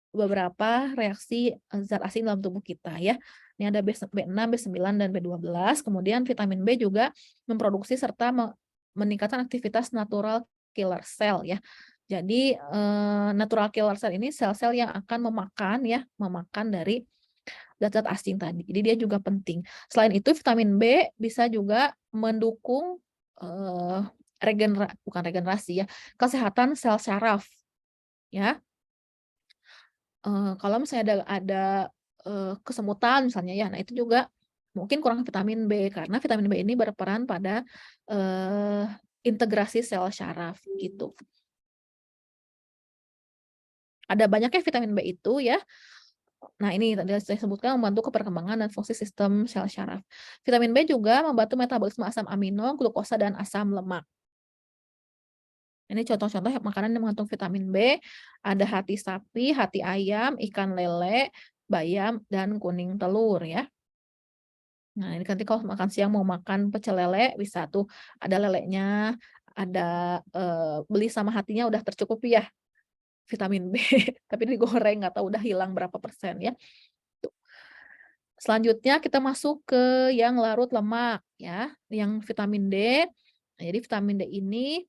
beberapa reaksi zat asing dalam tubuh kita ya. Ini ada B6, B9, dan B12. Kemudian vitamin B juga memproduksi serta meningkatkan aktivitas natural killer cell ya. Jadi natural killer cell ini sel-sel yang akan memakan dari zat-zat asing tadi. Jadi dia juga penting. Selain itu vitamin B bisa juga mendukung bukan regenerasi ya, kesehatan sel saraf ya. Kalau misalnya ada kesemutan misalnya ya, nah itu juga mungkin kurang vitamin B, karena vitamin B ini berperan pada integrasi sel saraf gitu. Ada banyaknya vitamin B itu ya. Nah, ini tadi saya sebutkan membantu perkembangan dan fungsi sistem sel saraf. Vitamin B juga membantu metabolisme asam amino, glukosa, dan asam lemak. Ini contoh-contoh makanan yang mengandung vitamin B, ada hati sapi, hati ayam, ikan lele, bayam, dan kuning telur ya. Nah, ini nanti kalau makan siang mau makan pecel lele, bisa tuh ada lelenya, ada beli sama hatinya udah tercukupi ya vitamin B, tapi digoreng nggak tahu udah hilang berapa persen ya. Tuh. Selanjutnya kita masuk ke yang larut lemak ya, yang vitamin D. Nah, jadi vitamin D ini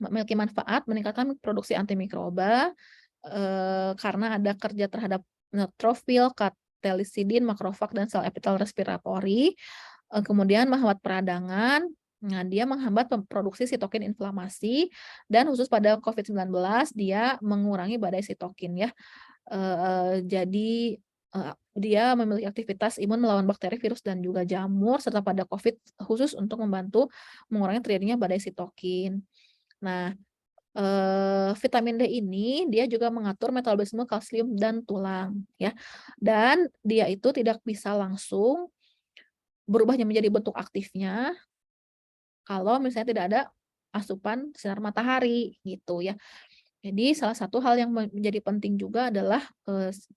memiliki manfaat meningkatkan produksi antimikroba karena ada kerja terhadap neutrofil, katelisidin, makrofag, dan sel epitel respiratori. Kemudian menghambat peradangan. Nah, dia menghambat produksi sitokin inflamasi, dan khusus pada COVID-19 dia mengurangi badai sitokin ya. Jadi dia memiliki aktivitas imun melawan bakteri, virus, dan juga jamur, serta pada COVID khusus untuk membantu mengurangi terjadinya badai sitokin. Nah, vitamin D ini dia juga mengatur metabolisme kalsium dan tulang ya. Dan dia itu tidak bisa langsung berubahnya menjadi bentuk aktifnya kalau misalnya tidak ada asupan sinar matahari gitu ya. Jadi salah satu hal yang menjadi penting juga adalah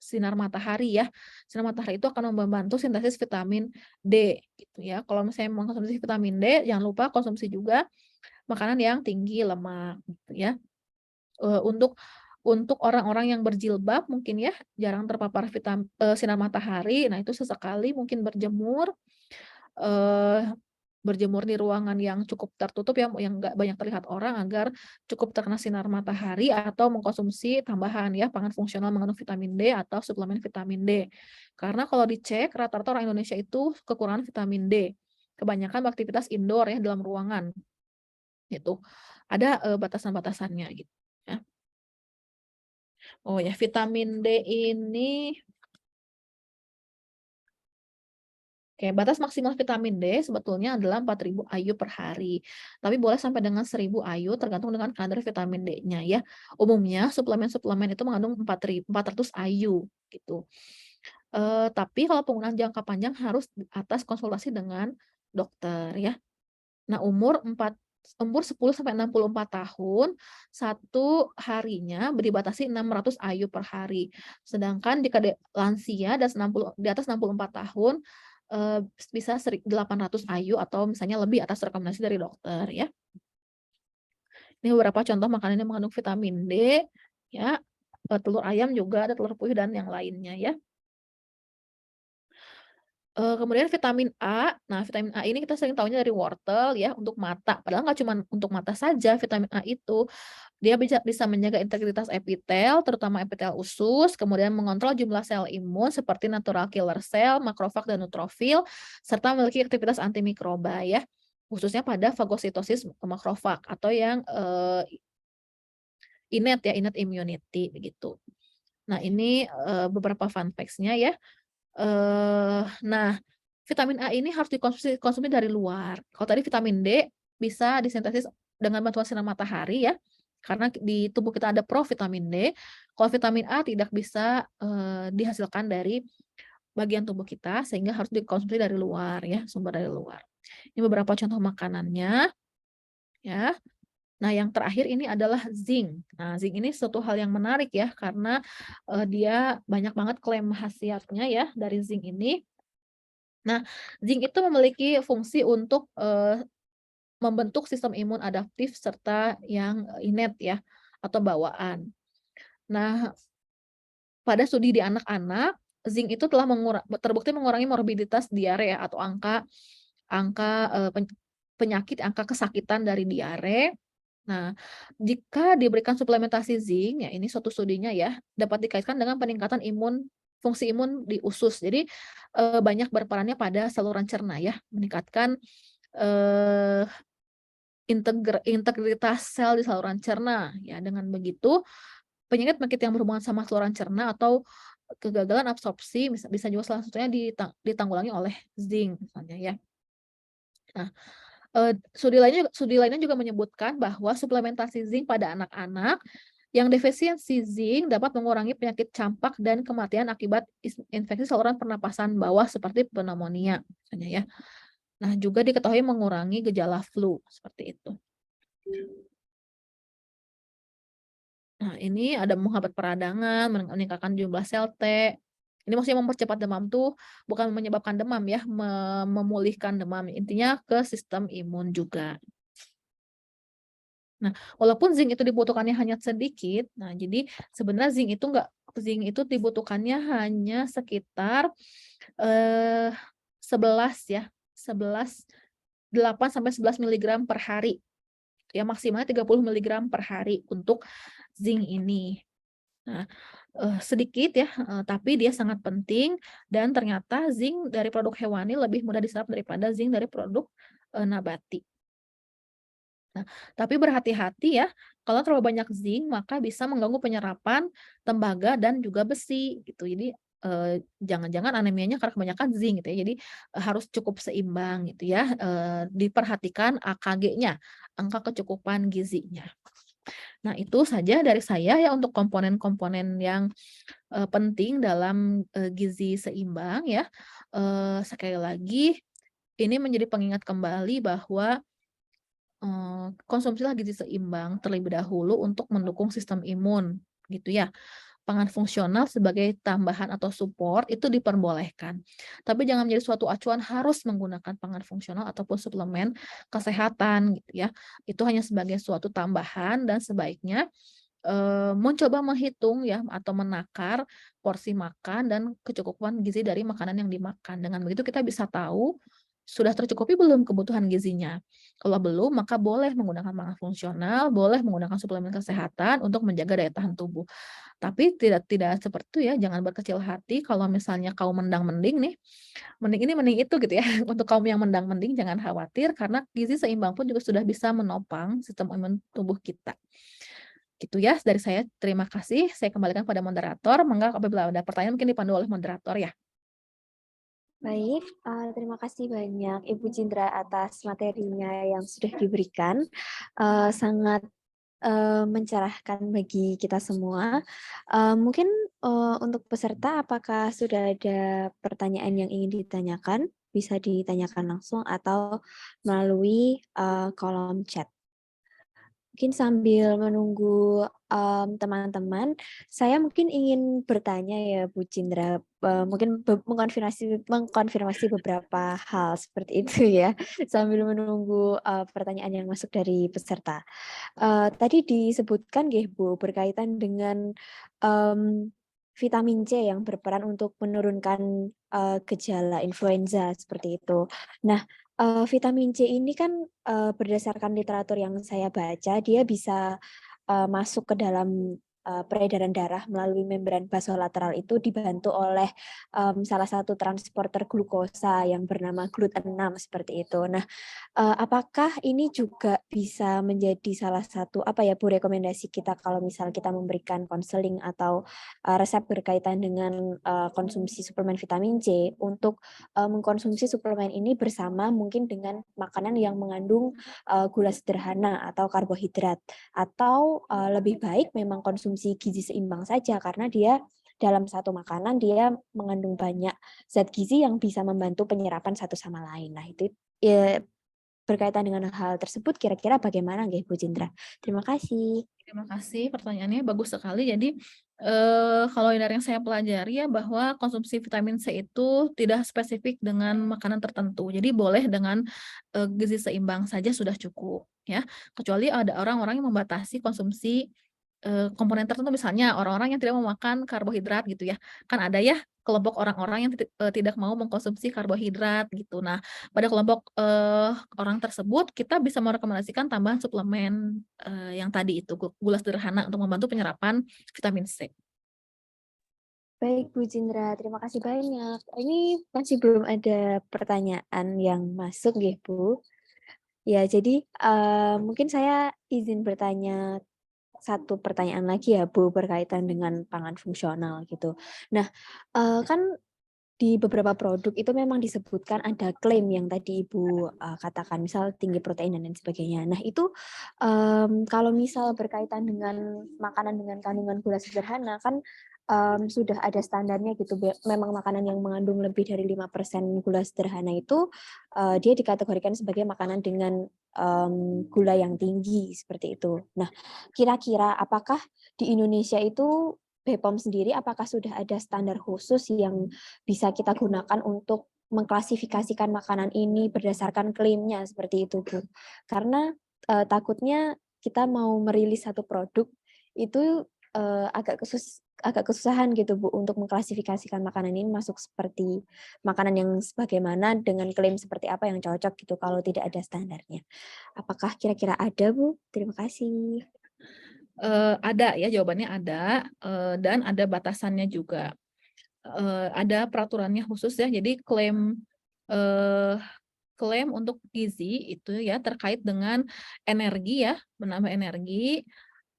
sinar matahari ya. Sinar matahari itu akan membantu sintesis vitamin D gitu ya. Kalau misalnya mengkonsumsi vitamin D, jangan lupa konsumsi juga makanan yang tinggi lemak gitu ya. Untuk orang-orang yang berjilbab mungkin ya jarang terpapar sinar matahari, nah itu sesekali mungkin eee, berjemur di ruangan yang cukup tertutup ya, yang nggak banyak terlihat orang agar cukup terkena sinar matahari, atau mengkonsumsi tambahan ya, pangan fungsional mengandung vitamin D atau suplemen vitamin D. Karena kalau dicek rata-rata orang Indonesia itu kekurangan vitamin D, kebanyakan beraktivitas indoor ya, dalam ruangan, gitu. Ada batasan-batasannya gitu ya. Oh ya, vitamin D ini oke, batas maksimal vitamin D sebetulnya adalah 4.000 IU per hari. Tapi boleh sampai dengan 1.000 IU tergantung dengan kadar vitamin D-nya ya. Umumnya suplemen-suplemen itu mengandung 400 IU gitu. Tapi kalau penggunaan jangka panjang harus atas konsultasi dengan dokter ya. Nah, umur umur 10-64 tahun, satu harinya dibatasi 600 IU per hari. Sedangkan jika lansia dan di atas 64 tahun, bisa 800 IU atau misalnya lebih atas rekomendasi dari dokter ya. Ini beberapa contoh makanan yang mengandung vitamin D ya, telur ayam juga ada telur puyuh dan yang lainnya ya. Kemudian vitamin A. Nah, vitamin A ini kita sering tahunya dari wortel ya untuk mata, padahal nggak cuma untuk mata saja vitamin A itu. Dia bisa menjaga integritas epitel, terutama epitel usus, kemudian mengontrol jumlah sel imun seperti natural killer cell, makrofag dan neutrofil, serta memiliki aktivitas antimikroba ya, khususnya pada fagositosis makrofag atau yang innate ya, innate immunity begitu. Nah, ini beberapa fun facts-nya ya. Nah, vitamin A ini harus dikonsumsi dari luar. Kalau tadi vitamin D bisa disintesis dengan bantuan sinar matahari ya, karena di tubuh kita ada provitamin D. Kalau vitamin A tidak bisa dihasilkan dari bagian tubuh kita, sehingga harus dikonsumsi dari luar ya, sumber dari luar. Ini beberapa contoh makanannya ya. Nah, yang terakhir ini adalah zinc. Nah, zinc ini suatu hal yang menarik ya, karena dia banyak banget klaim khasiatnya ya dari zinc ini. Nah, zinc itu memiliki fungsi untuk membentuk sistem imun adaptif serta yang innate ya, atau bawaan. Nah, pada studi di anak-anak, zinc itu telah terbukti mengurangi morbiditas diare ya, atau angka penyakit, angka kesakitan dari diare. Nah, jika diberikan suplementasi zinc, ya ini suatu studinya ya, dapat dikaitkan dengan peningkatan fungsi imun di usus. Jadi banyak berperannya pada saluran cerna ya, meningkatkan eh, integritas sel di saluran cerna. Ya, dengan begitu penyakit-penyakit yang berhubungan sama saluran cerna atau kegagalan absorpsi bisa juga salah satunya ditanggulangi oleh zinc misalnya ya. Nah, studi lainnya juga menyebutkan bahwa suplementasi zinc pada anak-anak yang defisiensi zinc dapat mengurangi penyakit campak dan kematian akibat infeksi saluran pernapasan bawah seperti pneumonia misalnya ya. Nah, juga diketahui mengurangi gejala flu seperti itu. Nah, ini ada menghambat peradangan, meningkatkan jumlah sel T. Ini maksudnya mempercepat demam tuh bukan menyebabkan demam ya, memulihkan demam. Intinya ke sistem imun juga. Nah, walaupun zinc itu dibutuhkannya hanya sedikit, nah jadi sebenarnya zinc itu dibutuhkannya hanya sekitar 11 ya, 8 sampai 11 mg per hari. Ya maksimalnya 30 mg per hari untuk zinc ini. Nah, sedikit ya, tapi dia sangat penting dan ternyata zinc dari produk hewani lebih mudah diserap daripada zinc dari produk nabati. Nah, tapi berhati-hati ya, kalau terlalu banyak zinc maka bisa mengganggu penyerapan tembaga dan juga besi gitu. Jadi jangan-jangan anemianya karena kebanyakan zinc gitu ya. Jadi harus cukup seimbang gitu ya. Diperhatikan AKG-nya, angka kecukupan gizinya. Nah, itu saja dari saya ya untuk komponen-komponen yang penting dalam gizi seimbang ya. Sekali lagi ini menjadi pengingat kembali bahwa konsumsilah gizi seimbang terlebih dahulu untuk mendukung sistem imun, gitu ya. Pangan fungsional sebagai tambahan atau support itu diperbolehkan. Tapi jangan menjadi suatu acuan harus menggunakan pangan fungsional ataupun suplemen kesehatan, gitu ya. Itu hanya sebagai suatu tambahan dan sebaiknya mencoba menghitung ya atau menakar porsi makan dan kecukupan gizi dari makanan yang dimakan. Dengan begitu kita bisa tahu sudah tercukupi belum kebutuhan gizinya. Kalau belum, maka boleh menggunakan pangan fungsional, boleh menggunakan suplemen kesehatan untuk menjaga daya tahan tubuh. Tapi tidak seperti itu ya, jangan berkecil hati kalau misalnya kaum mendang-mending nih, mending ini mending itu gitu ya. Untuk kaum yang mendang-mending jangan khawatir karena gizi seimbang pun juga sudah bisa menopang sistem imun tubuh kita. Gitu ya dari saya, terima kasih. Saya kembalikan pada moderator. Monggo apabila ada pertanyaan mungkin dipandu oleh moderator ya. Baik, terima kasih banyak Ibu Cindra atas materinya yang sudah diberikan. Sangat mencerahkan bagi kita semua. Mungkin untuk peserta, apakah sudah ada pertanyaan yang ingin ditanyakan? bisa ditanyakan langsung atau melalui kolom chat. Mungkin sambil menunggu teman-teman, saya mungkin ingin bertanya ya Bu Cindra, mungkin mengkonfirmasi beberapa hal seperti itu ya, sambil menunggu pertanyaan yang masuk dari peserta. Tadi disebutkan nggih Bu, berkaitan dengan vitamin C yang berperan untuk menurunkan gejala influenza seperti itu. Nah, vitamin C ini kan berdasarkan literatur yang saya baca, dia bisa masuk ke dalam peredaran darah melalui membran basolateral itu dibantu oleh salah satu transporter glukosa yang bernama GLUT6 seperti itu. Nah, apakah ini juga bisa menjadi salah satu apa ya Bu rekomendasi kita kalau misal kita memberikan konseling atau resep berkaitan dengan konsumsi suplemen vitamin C untuk mengkonsumsi suplemen ini bersama mungkin dengan makanan yang mengandung gula sederhana atau karbohidrat, atau lebih baik memang konsumsi gizi seimbang saja karena dia dalam satu makanan dia mengandung banyak zat gizi yang bisa membantu penyerapan satu sama lain. Nah, itu ya, berkaitan dengan hal tersebut kira-kira bagaimana nggih Bu Cindra? Terima kasih. Terima kasih, pertanyaannya bagus sekali. Jadi, kalau dari yang saya pelajari ya bahwa konsumsi vitamin C itu tidak spesifik dengan makanan tertentu. Jadi boleh dengan gizi seimbang saja sudah cukup ya. Kecuali ada orang-orang yang membatasi konsumsi komponen tertentu, misalnya orang-orang yang tidak mau makan karbohidrat gitu ya. Kan ada ya kelompok orang-orang yang tidak mau mengkonsumsi karbohidrat gitu. Nah, pada kelompok orang tersebut kita bisa merekomendasikan tambahan suplemen yang tadi itu gula sederhana untuk membantu penyerapan vitamin C. Baik Bu Cindra, terima kasih banyak. Ini masih belum ada pertanyaan yang masuk nggih Bu. Ya, jadi mungkin saya izin bertanya satu pertanyaan lagi ya Bu berkaitan dengan pangan fungsional gitu. Nah, kan di beberapa produk itu memang disebutkan ada klaim yang tadi Ibu katakan, misal tinggi protein dan lain sebagainya. Nah itu kalau misal berkaitan dengan makanan dengan kandungan gula sederhana kan sudah ada standarnya gitu. Memang makanan yang mengandung lebih dari 5% gula sederhana itu dia dikategorikan sebagai makanan dengan gula yang tinggi seperti itu. Nah, kira-kira apakah di Indonesia itu BPOM sendiri apakah sudah ada standar khusus yang bisa kita gunakan untuk mengklasifikasikan makanan ini berdasarkan klaimnya seperti itu, Bu. Karena takutnya kita mau merilis satu produk itu agak kesusahan gitu, Bu, untuk mengklasifikasikan makanan ini masuk seperti makanan yang sebagaimana dengan klaim seperti apa yang cocok gitu kalau tidak ada standarnya. Apakah kira-kira ada, Bu? Terima kasih. Ada ya, jawabannya ada, dan ada batasannya juga. Ada peraturannya khusus ya, jadi klaim untuk gizi itu ya terkait dengan energi ya, menambah energi,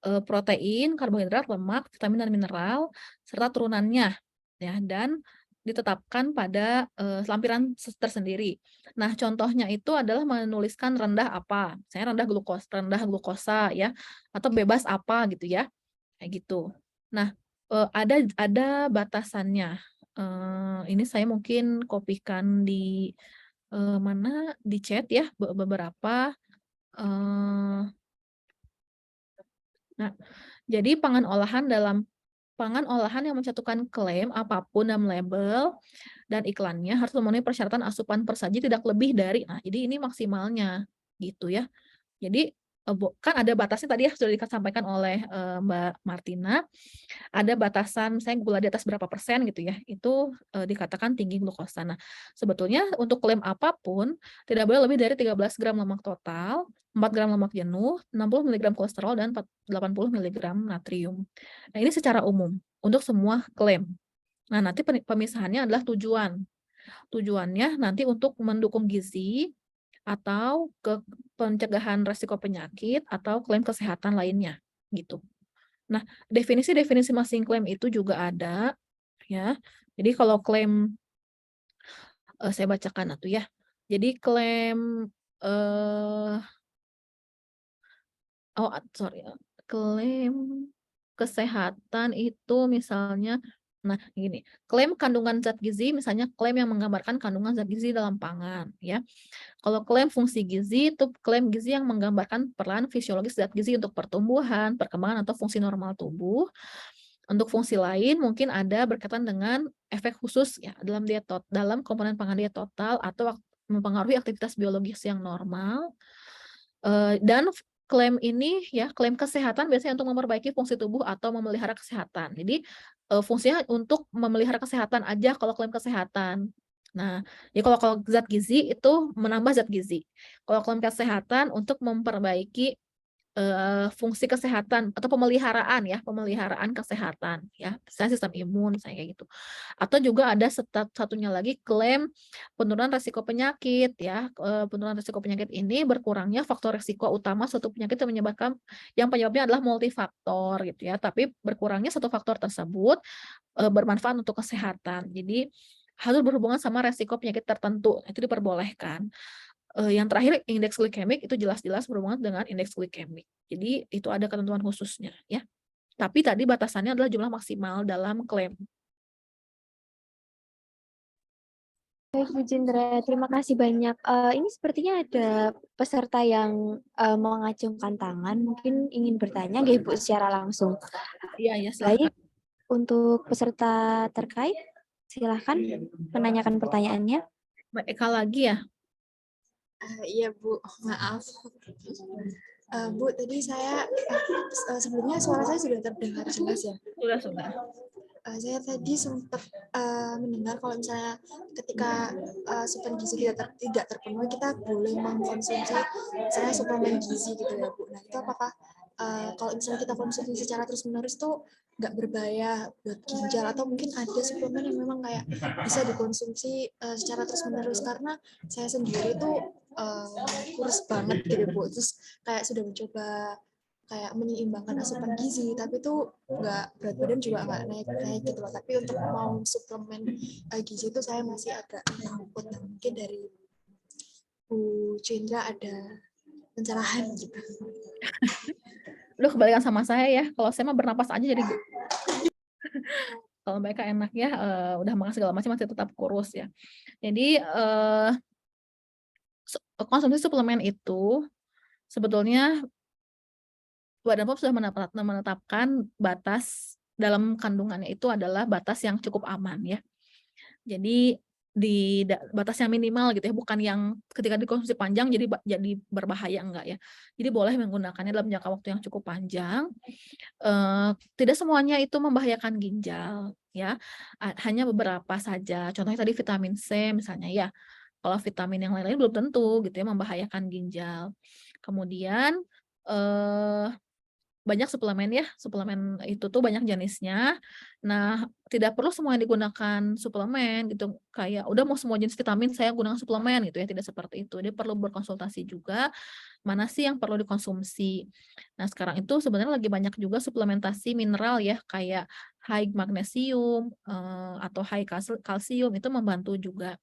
protein, karbohidrat, lemak, vitamin dan mineral, serta turunannya ya, dan ditetapkan pada lampiran tersendiri. Nah, contohnya itu adalah menuliskan rendah apa, misalnya rendah glukosa ya, atau bebas apa gitu ya, kayak gitu. Nah, ada batasannya. Ini saya mungkin kopikan di mana di chat ya beberapa. Nah, jadi pangan olahan yang mencantumkan klaim apapun dalam label dan iklannya harus memenuhi persyaratan asupan per saji tidak lebih dari, nah jadi ini maksimalnya gitu ya. Jadi kan ada batasnya tadi ya sudah disampaikan oleh Mbak Martina, ada batasan misalnya gula di atas berapa persen gitu ya, itu dikatakan tinggi glukosa. Nah, sebetulnya untuk klaim apapun tidak boleh lebih dari 13 gram lemak total, 4 gram lemak jenuh, 60 miligram kolesterol, dan 80 miligram natrium. Nah, ini secara umum untuk semua klaim. Nah, nanti pemisahannya adalah tujuan. Tujuannya nanti untuk mendukung gizi atau ke pencegahan resiko penyakit atau klaim kesehatan lainnya gitu. Nah, definisi-definisi masing klaim itu juga ada ya. Jadi kalau klaim saya bacakan atuh ya. Jadi klaim eh sorry, klaim kesehatan itu misalnya Nah, gini, klaim kandungan zat gizi, misalnya klaim yang menggambarkan kandungan zat gizi dalam pangan, ya. Kalau klaim fungsi gizi, itu klaim gizi yang menggambarkan peran fisiologis zat gizi untuk pertumbuhan, perkembangan, atau fungsi normal tubuh. Untuk fungsi lain, mungkin ada berkaitan dengan efek khusus ya dalam komponen pangan diet total atau mempengaruhi aktivitas biologis yang normal. Dan klaim ini ya, klaim kesehatan biasanya untuk memperbaiki fungsi tubuh atau memelihara kesehatan. Jadi, fungsinya untuk memelihara kesehatan aja kalau klaim kesehatan. Nah, ya kalau zat gizi itu menambah zat gizi. Kalau klaim kesehatan untuk memperbaiki fungsi kesehatan atau pemeliharaan ya, pemeliharaan kesehatan ya, misalnya sistem imun misalnya kayak gitu. Atau juga ada satunya lagi klaim penurunan resiko penyakit ya, penurunan resiko penyakit ini berkurangnya faktor resiko utama suatu penyakit yang penyebabnya adalah multifaktor gitu ya, tapi berkurangnya satu faktor tersebut, bermanfaat untuk kesehatan. Jadi harus berhubungan sama resiko penyakit tertentu, itu diperbolehkan. Yang terakhir indeks glikemik itu jelas-jelas berhubungan dengan indeks glikemik. Jadi itu ada ketentuan khususnya ya. Tapi tadi batasannya adalah jumlah maksimal dalam klaim. Baik, Bu Jindra, terima kasih banyak. Ini sepertinya ada peserta yang mengacungkan tangan, mungkin ingin bertanya nggak Ibu secara langsung. Iya ya, silahkan. Baik, untuk peserta terkait, silahkan menanyakan pertanyaannya. Mbak Eka lagi ya? Iya Bu, maaf. Bu, tadi saya sebelumnya suara saya sudah terdengar jelas ya. Sudah. Saya tadi sempat mendengar kalau misalnya ketika suplemen gizi tidak terpenuhi, kita boleh mengkonsumsi misalnya suplemen gizi gitu ya Bu. Nah itu apakah kalau misalnya kita konsumsi secara terus-menerus tuh nggak berbahaya buat ginjal, atau mungkin ada suplemen yang memang kayak bisa dikonsumsi secara terus-menerus? Karena saya sendiri tuh kurus banget gitu Bu, terus kayak sudah mencoba kayak menyeimbangkan asupan gizi, tapi tuh nggak, berat badan juga nggak naik-naik gitu loh. Tapi untuk mau suplemen gizi itu saya masih agak takut. Nah, mungkin dari Bu Cindra ada pencerahan gitu. Lu kebalikan sama saya ya. Kalau saya mah bernapas aja jadi kalau mereka enak ya, udah makan segala macam masih tetap kurus ya. Jadi konsumsi suplemen itu sebetulnya Badan POM sudah menetapkan batas dalam kandungannya itu adalah batas yang cukup aman ya. Jadi batas yang minimal gitu ya, bukan yang ketika dikonsumsi panjang jadi berbahaya, enggak ya. Jadi boleh menggunakannya dalam jangka waktu yang cukup panjang. Tidak semuanya itu membahayakan ginjal ya. Hanya beberapa saja. Contohnya tadi vitamin C misalnya ya. Kalau vitamin yang lain-lain belum tentu gitu ya membahayakan ginjal. Kemudian banyak suplemen ya, suplemen itu tuh banyak jenisnya. Nah, tidak perlu semua yang digunakan suplemen gitu, kayak udah mau semua jenis vitamin saya gunakan suplemen gitu ya, tidak seperti itu. Dia perlu berkonsultasi juga, mana sih yang perlu dikonsumsi. Nah, sekarang itu sebenarnya lagi banyak juga suplementasi mineral ya, kayak high magnesium atau high kalsium, itu membantu juga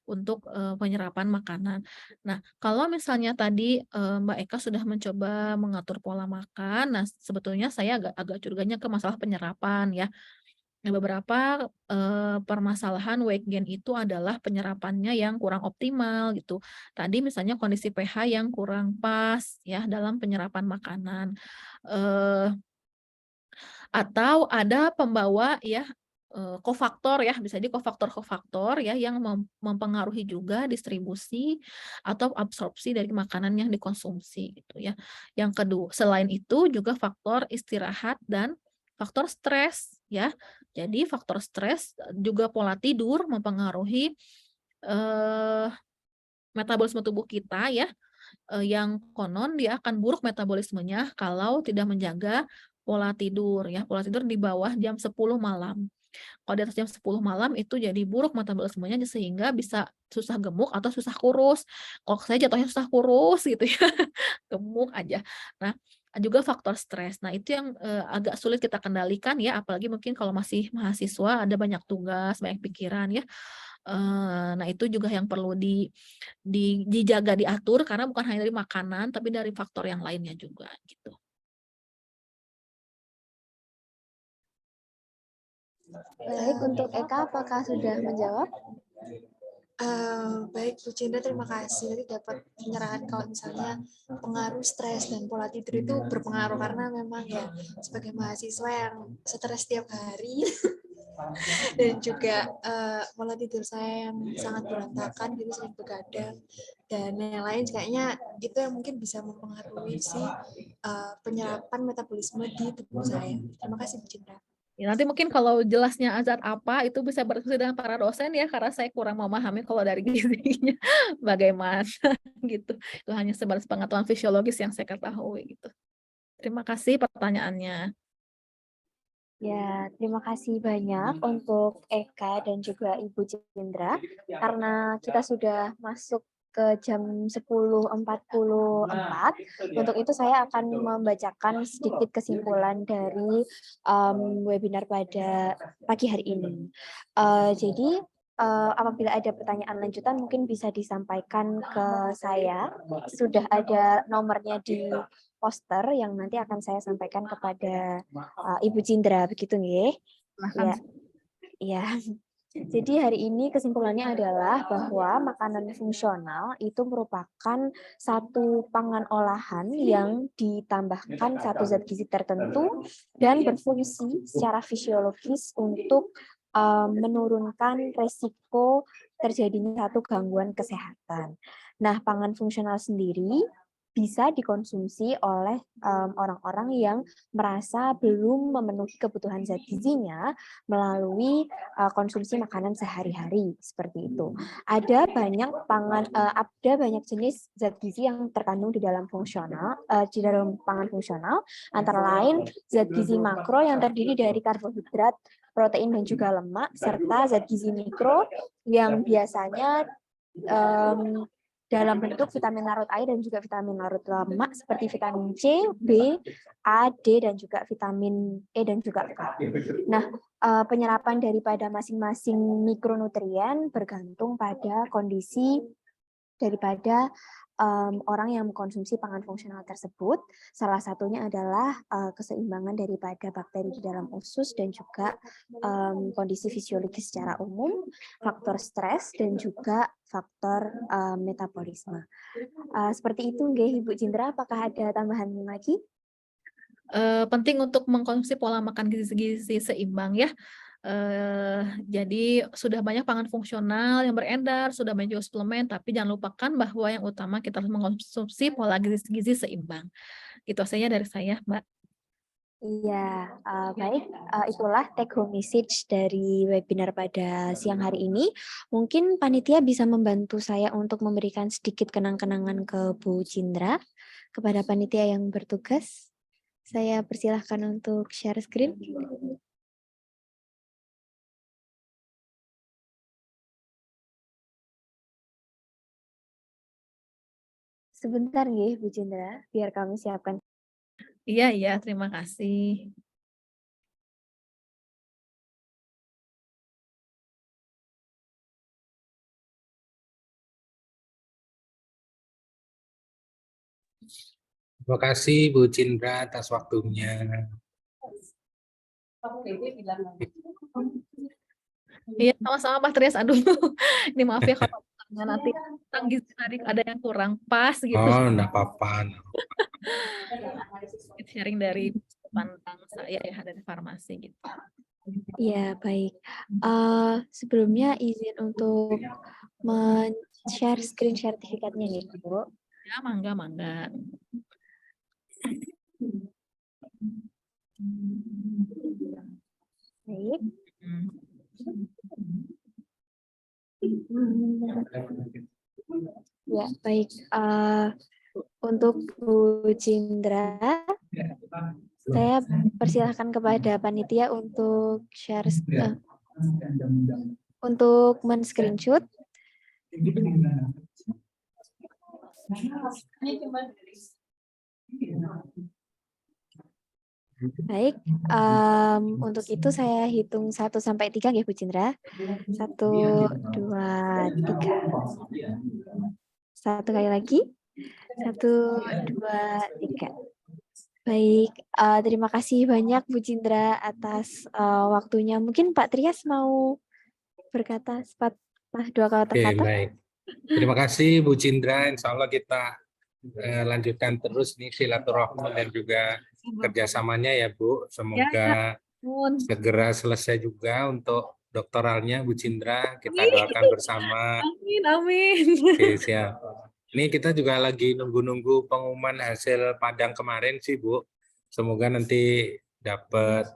untuk penyerapan makanan. Nah, kalau misalnya tadi Mbak Eka sudah mencoba mengatur pola makan, nah sebetulnya saya agak curiganya ke masalah penyerapan ya. Nah, beberapa permasalahan weight gain itu adalah penyerapannya yang kurang optimal gitu. Tadi misalnya kondisi pH yang kurang pas ya dalam penyerapan makanan. Atau ada pembawa ya, kofaktor ya, bisa jadi kofaktor-kofaktor ya yang mempengaruhi juga distribusi atau absorpsi dari makanan yang dikonsumsi gitu ya. Yang kedua, selain itu juga faktor istirahat dan faktor stres ya. Jadi faktor stres juga pola tidur mempengaruhi metabolisme tubuh kita ya, yang konon dia akan buruk metabolismenya kalau tidak menjaga pola tidur ya, pola tidur di bawah jam 10 malam. Kalau di atas jam 10 malam itu jadi buruk metabolismenya sehingga bisa susah gemuk atau susah kurus. Kalau saya jatuhnya susah kurus gitu ya, gemuk aja. Nah, juga faktor stres. Nah, itu yang agak sulit kita kendalikan ya, apalagi mungkin kalau masih mahasiswa ada banyak tugas, banyak pikiran ya. Nah itu juga yang perlu dijaga, diatur karena bukan hanya dari makanan, tapi dari faktor yang lainnya juga gitu. Baik, untuk Eka, apakah sudah menjawab? Baik, Bu Cindra, terima kasih. Tadi dapat pencerahan kalau misalnya pengaruh stres dan pola tidur itu berpengaruh karena memang ya sebagai mahasiswa yang stres setiap hari dan juga pola tidur saya yang sangat berantakan, jadi sering begadang dan yang lain kayaknya itu yang mungkin bisa mempengaruhi penyerapan metabolisme di tubuh saya. Terima kasih, Bu Cindra. Ya, nanti mungkin kalau jelasnya zat apa itu bisa berdiskusi dengan para dosen ya, karena saya kurang memahami kalau dari gizinya bagaimana gitu. Itu hanya sebatas pengetahuan fisiologis yang saya ketahui gitu. Terima kasih pertanyaannya. Ya, terima kasih banyak untuk Eka dan juga Ibu Cindra, karena kita sudah masuk ke jam 10.44. Untuk itu saya akan membacakan sedikit kesimpulan dari webinar pada pagi hari ini. Jadi, apabila ada pertanyaan lanjutan mungkin bisa disampaikan ke saya. Sudah ada nomornya di poster yang nanti akan saya sampaikan kepada Ibu Cindra, begitu nggih? Ya, ya. Jadi hari ini kesimpulannya adalah bahwa makanan fungsional itu merupakan satu pangan olahan yang ditambahkan satu zat gizi tertentu dan berfungsi secara fisiologis untuk menurunkan resiko terjadinya satu gangguan kesehatan. Nah, pangan fungsional sendiri bisa dikonsumsi oleh orang-orang yang merasa belum memenuhi kebutuhan zat gizinya melalui konsumsi makanan sehari-hari seperti itu. Ada banyak jenis zat gizi yang terkandung di dalam di dalam pangan fungsional, antara lain zat gizi makro yang terdiri dari karbohidrat, protein dan juga lemak, serta zat gizi mikro yang biasanya dalam bentuk vitamin larut air dan juga vitamin larut lemak seperti vitamin C, B, A, D, dan juga vitamin E dan juga K. Nah, penyerapan daripada masing-masing mikronutrien bergantung pada kondisi daripada orang yang mengkonsumsi pangan fungsional tersebut. Salah satunya adalah keseimbangan daripada bakteri di dalam usus dan juga kondisi fisiologis secara umum, faktor stres dan juga faktor metabolisme. Seperti itu, nggih, Ibu Cindra. Apakah ada tambahan lagi? Penting untuk mengkonsumsi pola makan gizi-gizi seimbang ya. Jadi sudah banyak pangan fungsional yang beredar, sudah banyak juga suplemen, tapi jangan lupakan bahwa yang utama kita harus mengkonsumsi pola gizi-gizi seimbang. Itu saja dari saya, Mbak. Iya, baik. Itulah take home message dari webinar pada siang hari ini. Mungkin panitia bisa membantu saya untuk memberikan sedikit kenang-kenangan ke Bu Cindra, kepada panitia yang bertugas. Saya persilahkan untuk share screen. Sebentar nggih, Bu Cindra, biar kami siapkan. Iya, terima kasih. Terima kasih Bu Cindra atas waktunya. Iya, sama-sama Pak Trias. Aduh, ini maaf ya kalau nanti gizi tadi ada yang kurang pas gitu. Oh, enggak apa-apa. Sharing dari pandang saya ya dari farmasi gitu. Ya, baik. Sebelumnya izin untuk men-share screen sertifikatnya nih, Bu. Ya, mangga. Baik. Ya, baik. Untuk Bu Cindra, saya persilahkan kepada panitia untuk share untuk men-screenshot. Baik, untuk itu saya hitung 1 sampai 3 ya Bu Cindra. 1, 2, 3. Satu kali lagi. 1, 2, 3. Baik, terima kasih banyak Bu Cindra atas waktunya. Mungkin Pak Trias mau berkata sepatah dua kata Oke, kata. baik. Terima kasih Bu Cindra. Insya Allah kita lanjutkan terus nih silaturahmi dan juga kerjasamanya ya Bu. Ya, ya, Semoga ampun. segera selesai juga untuk doktoralnya Bu Cindra. Kita Amin, doakan bersama. amin, amin. Oke, siap. Ini kita juga lagi nunggu-nunggu pengumuman hasil Padang kemarin sih Bu. Semoga nanti dapat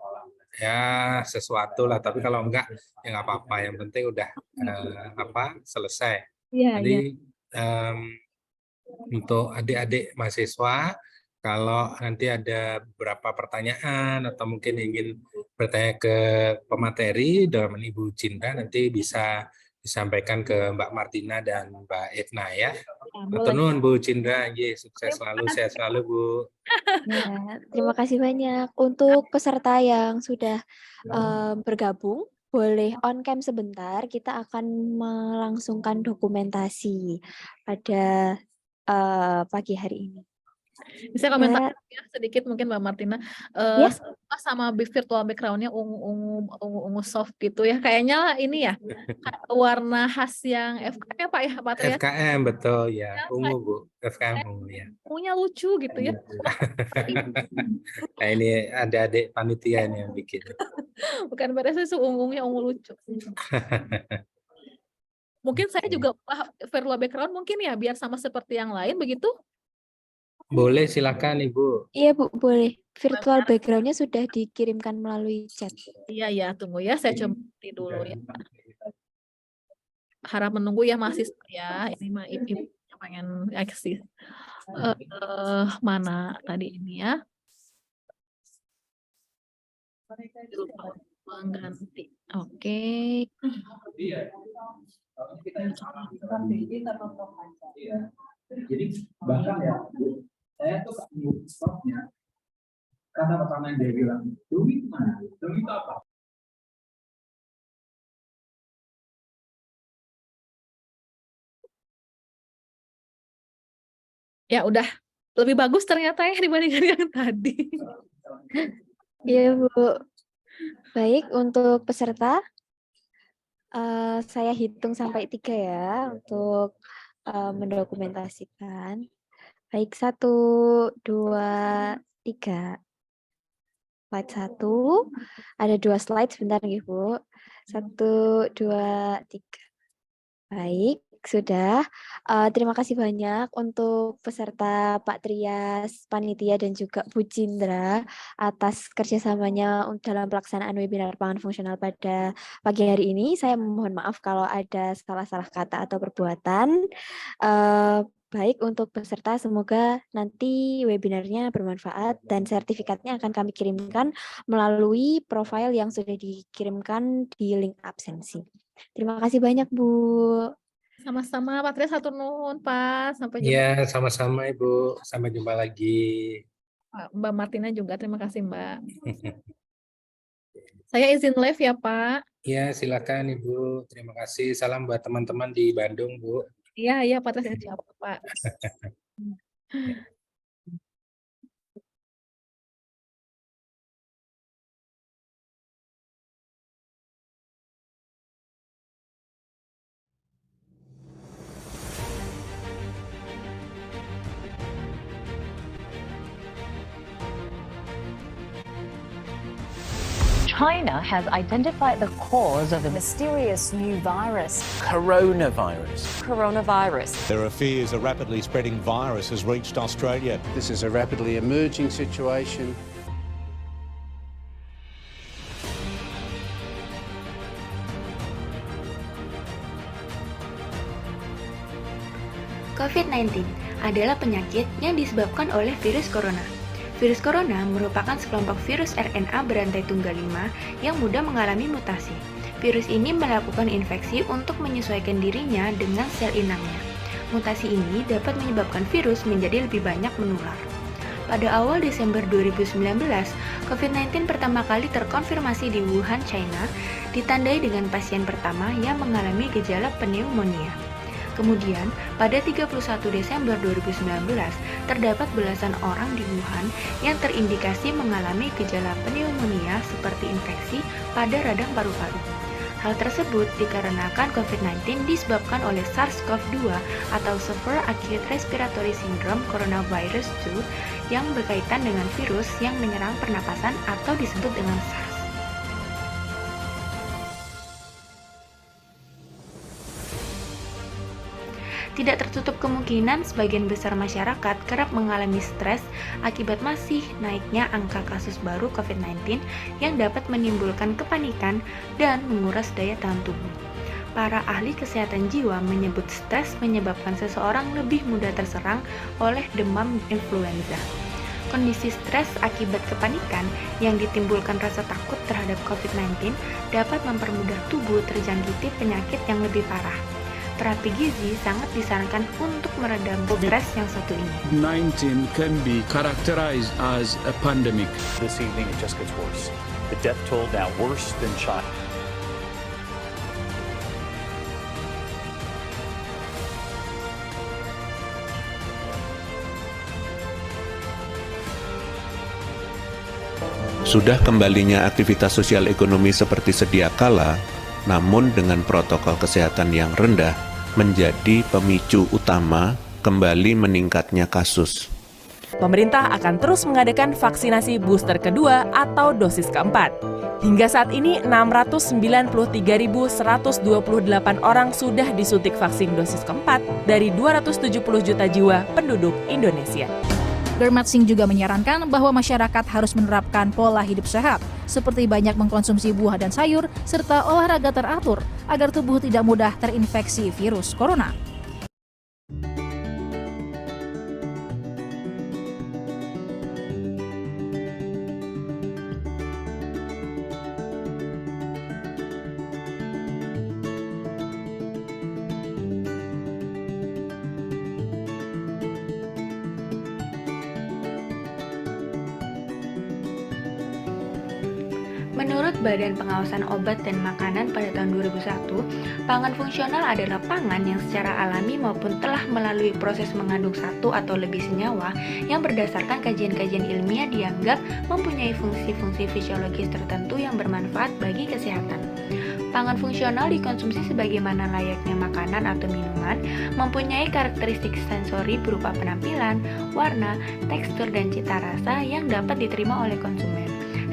ya sesuatu lah. Tapi kalau enggak ya nggak apa-apa. Yang penting udah selesai. Iya, iya. Jadi em, untuk adik-adik mahasiswa, kalau nanti ada beberapa pertanyaan atau mungkin ingin bertanya ke pemateri dalam Ibu Cinta, nanti bisa disampaikan ke Mbak Martina dan Mbak Etna ya. Ya, Matur boleh. nuwun Bu Cinta, sukses Terima selalu, kasih. sehat selalu Bu. Ya, terima kasih banyak untuk peserta yang sudah bergabung. Boleh on cam sebentar. Kita akan melangsungkan dokumentasi pada pagi hari ini. Bisa komentar Ya, ya sedikit mungkin Mbak Martina. ya. Sama virtual background-nya ungu soft gitu ya. Kayaknya ini ya warna khas yang FKM ya Pak ya, Pak Trias. FKM betul ya, Ya, ungu Bu, FKM ungu ya. ungunya lucu gitu ya. Nah ini ada adik panitia nih yang bikin. Bukan pada itu ungunya ungu lucu. Mungkin saya juga virtual background mungkin ya biar sama seperti yang lain begitu. Boleh silakan Ibu. Iya Bu, boleh. Virtual background-nya sudah dikirimkan melalui chat. Iya ya, tunggu ya, saya coba dulu ya. Harap menunggu ya mahasiswa ya. Ini mah ibu pengen eksis. Mana tadi ini ya? Mengganti. Oke. Jadi bahkan ya, saya tuh stopnya karena pertama yang dia bilang, Demi mana? Demi itu apa? Ya udah lebih bagus ternyata ya dibandingkan yang tadi. Iya Bu. Baik, untuk peserta saya hitung sampai 3 ya untuk mendokumentasikan. Baik, 1, 2, 3. Slide 1. Ada 2 slide sebentar nih Bu. 1, 2, 3. Baik, sudah. Terima kasih banyak untuk peserta Pak Trias, panitia dan juga Bu Cindra atas kerjasamanya dalam pelaksanaan webinar pangan fungsional pada pagi hari ini. Saya mohon maaf kalau ada salah-salah kata atau perbuatan. Baik untuk peserta, semoga nanti webinarnya bermanfaat dan sertifikatnya akan kami kirimkan melalui profil yang sudah dikirimkan di link absensi. Terima kasih banyak Bu. Sama-sama Pak Trias, hatur nuhun Pak. Sampai jumpa. Iya, sama-sama Ibu. Sampai jumpa lagi. Mbak Martina juga, terima kasih Mbak. Saya izin live ya Pak. Iya, silakan Ibu. Terima kasih. Salam buat teman-teman di Bandung, Bu. Iya Pak Trias, siapa Pak. China has identified the cause of a mysterious new virus. Coronavirus. Coronavirus. There are fears a rapidly spreading virus has reached Australia. This is a rapidly emerging situation. COVID-19 adalah penyakit yang disebabkan oleh virus corona. Virus corona merupakan sekelompok virus RNA berantai tunggal 5 yang mudah mengalami mutasi. Virus ini melakukan infeksi untuk menyesuaikan dirinya dengan sel inangnya. Mutasi ini dapat menyebabkan virus menjadi lebih banyak menular. Pada awal Desember 2019, COVID-19 pertama kali terkonfirmasi di Wuhan, China, ditandai dengan pasien pertama yang mengalami gejala pneumonia. Kemudian, pada 31 Desember 2019, terdapat belasan orang di Wuhan yang terindikasi mengalami gejala pneumonia seperti infeksi pada radang paru-paru. Hal tersebut dikarenakan COVID-19 disebabkan oleh SARS-CoV-2 atau Severe Acute Respiratory Syndrome Coronavirus 2 yang berkaitan dengan virus yang menyerang pernapasan atau disebut dengan SARS. Tidak tertutup kemungkinan sebagian besar masyarakat kerap mengalami stres akibat masih naiknya angka kasus baru COVID-19 yang dapat menimbulkan kepanikan dan menguras daya tahan tubuh. Para ahli kesehatan jiwa menyebut stres menyebabkan seseorang lebih mudah terserang oleh demam influenza. Kondisi stres akibat kepanikan yang ditimbulkan rasa takut terhadap COVID-19 dapat mempermudah tubuh terjangkiti penyakit yang lebih parah. Terapi gizi sangat disarankan untuk meredam stres yang satu ini. COVID-19 can be characterized as a pandemic. This evening it just gets worse. The death toll now worse than China. Sudah kembalinya aktivitas sosial ekonomi seperti sedia kala, namun dengan protokol kesehatan yang rendah menjadi pemicu utama kembali meningkatnya kasus. Pemerintah akan terus mengadakan vaksinasi booster kedua atau dosis keempat. Hingga saat ini 693.128 orang sudah disuntik vaksin dosis keempat dari 270 juta jiwa penduduk Indonesia. Gurmat Singh juga menyarankan bahwa masyarakat harus menerapkan pola hidup sehat, seperti banyak mengkonsumsi buah dan sayur, serta olahraga teratur, agar tubuh tidak mudah terinfeksi virus corona. Menurut Badan Pengawasan Obat dan Makanan pada tahun 2001, pangan fungsional adalah pangan yang secara alami maupun telah melalui proses mengandung satu atau lebih senyawa yang berdasarkan kajian-kajian ilmiah dianggap mempunyai fungsi-fungsi fisiologis tertentu yang bermanfaat bagi kesehatan. Pangan fungsional dikonsumsi sebagaimana layaknya makanan atau minuman, mempunyai karakteristik sensori berupa penampilan, warna, tekstur, dan cita rasa yang dapat diterima oleh konsumen,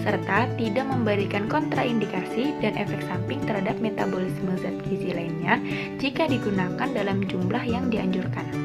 serta tidak memberikan kontraindikasi dan efek samping terhadap metabolisme zat gizi lainnya jika digunakan dalam jumlah yang dianjurkan.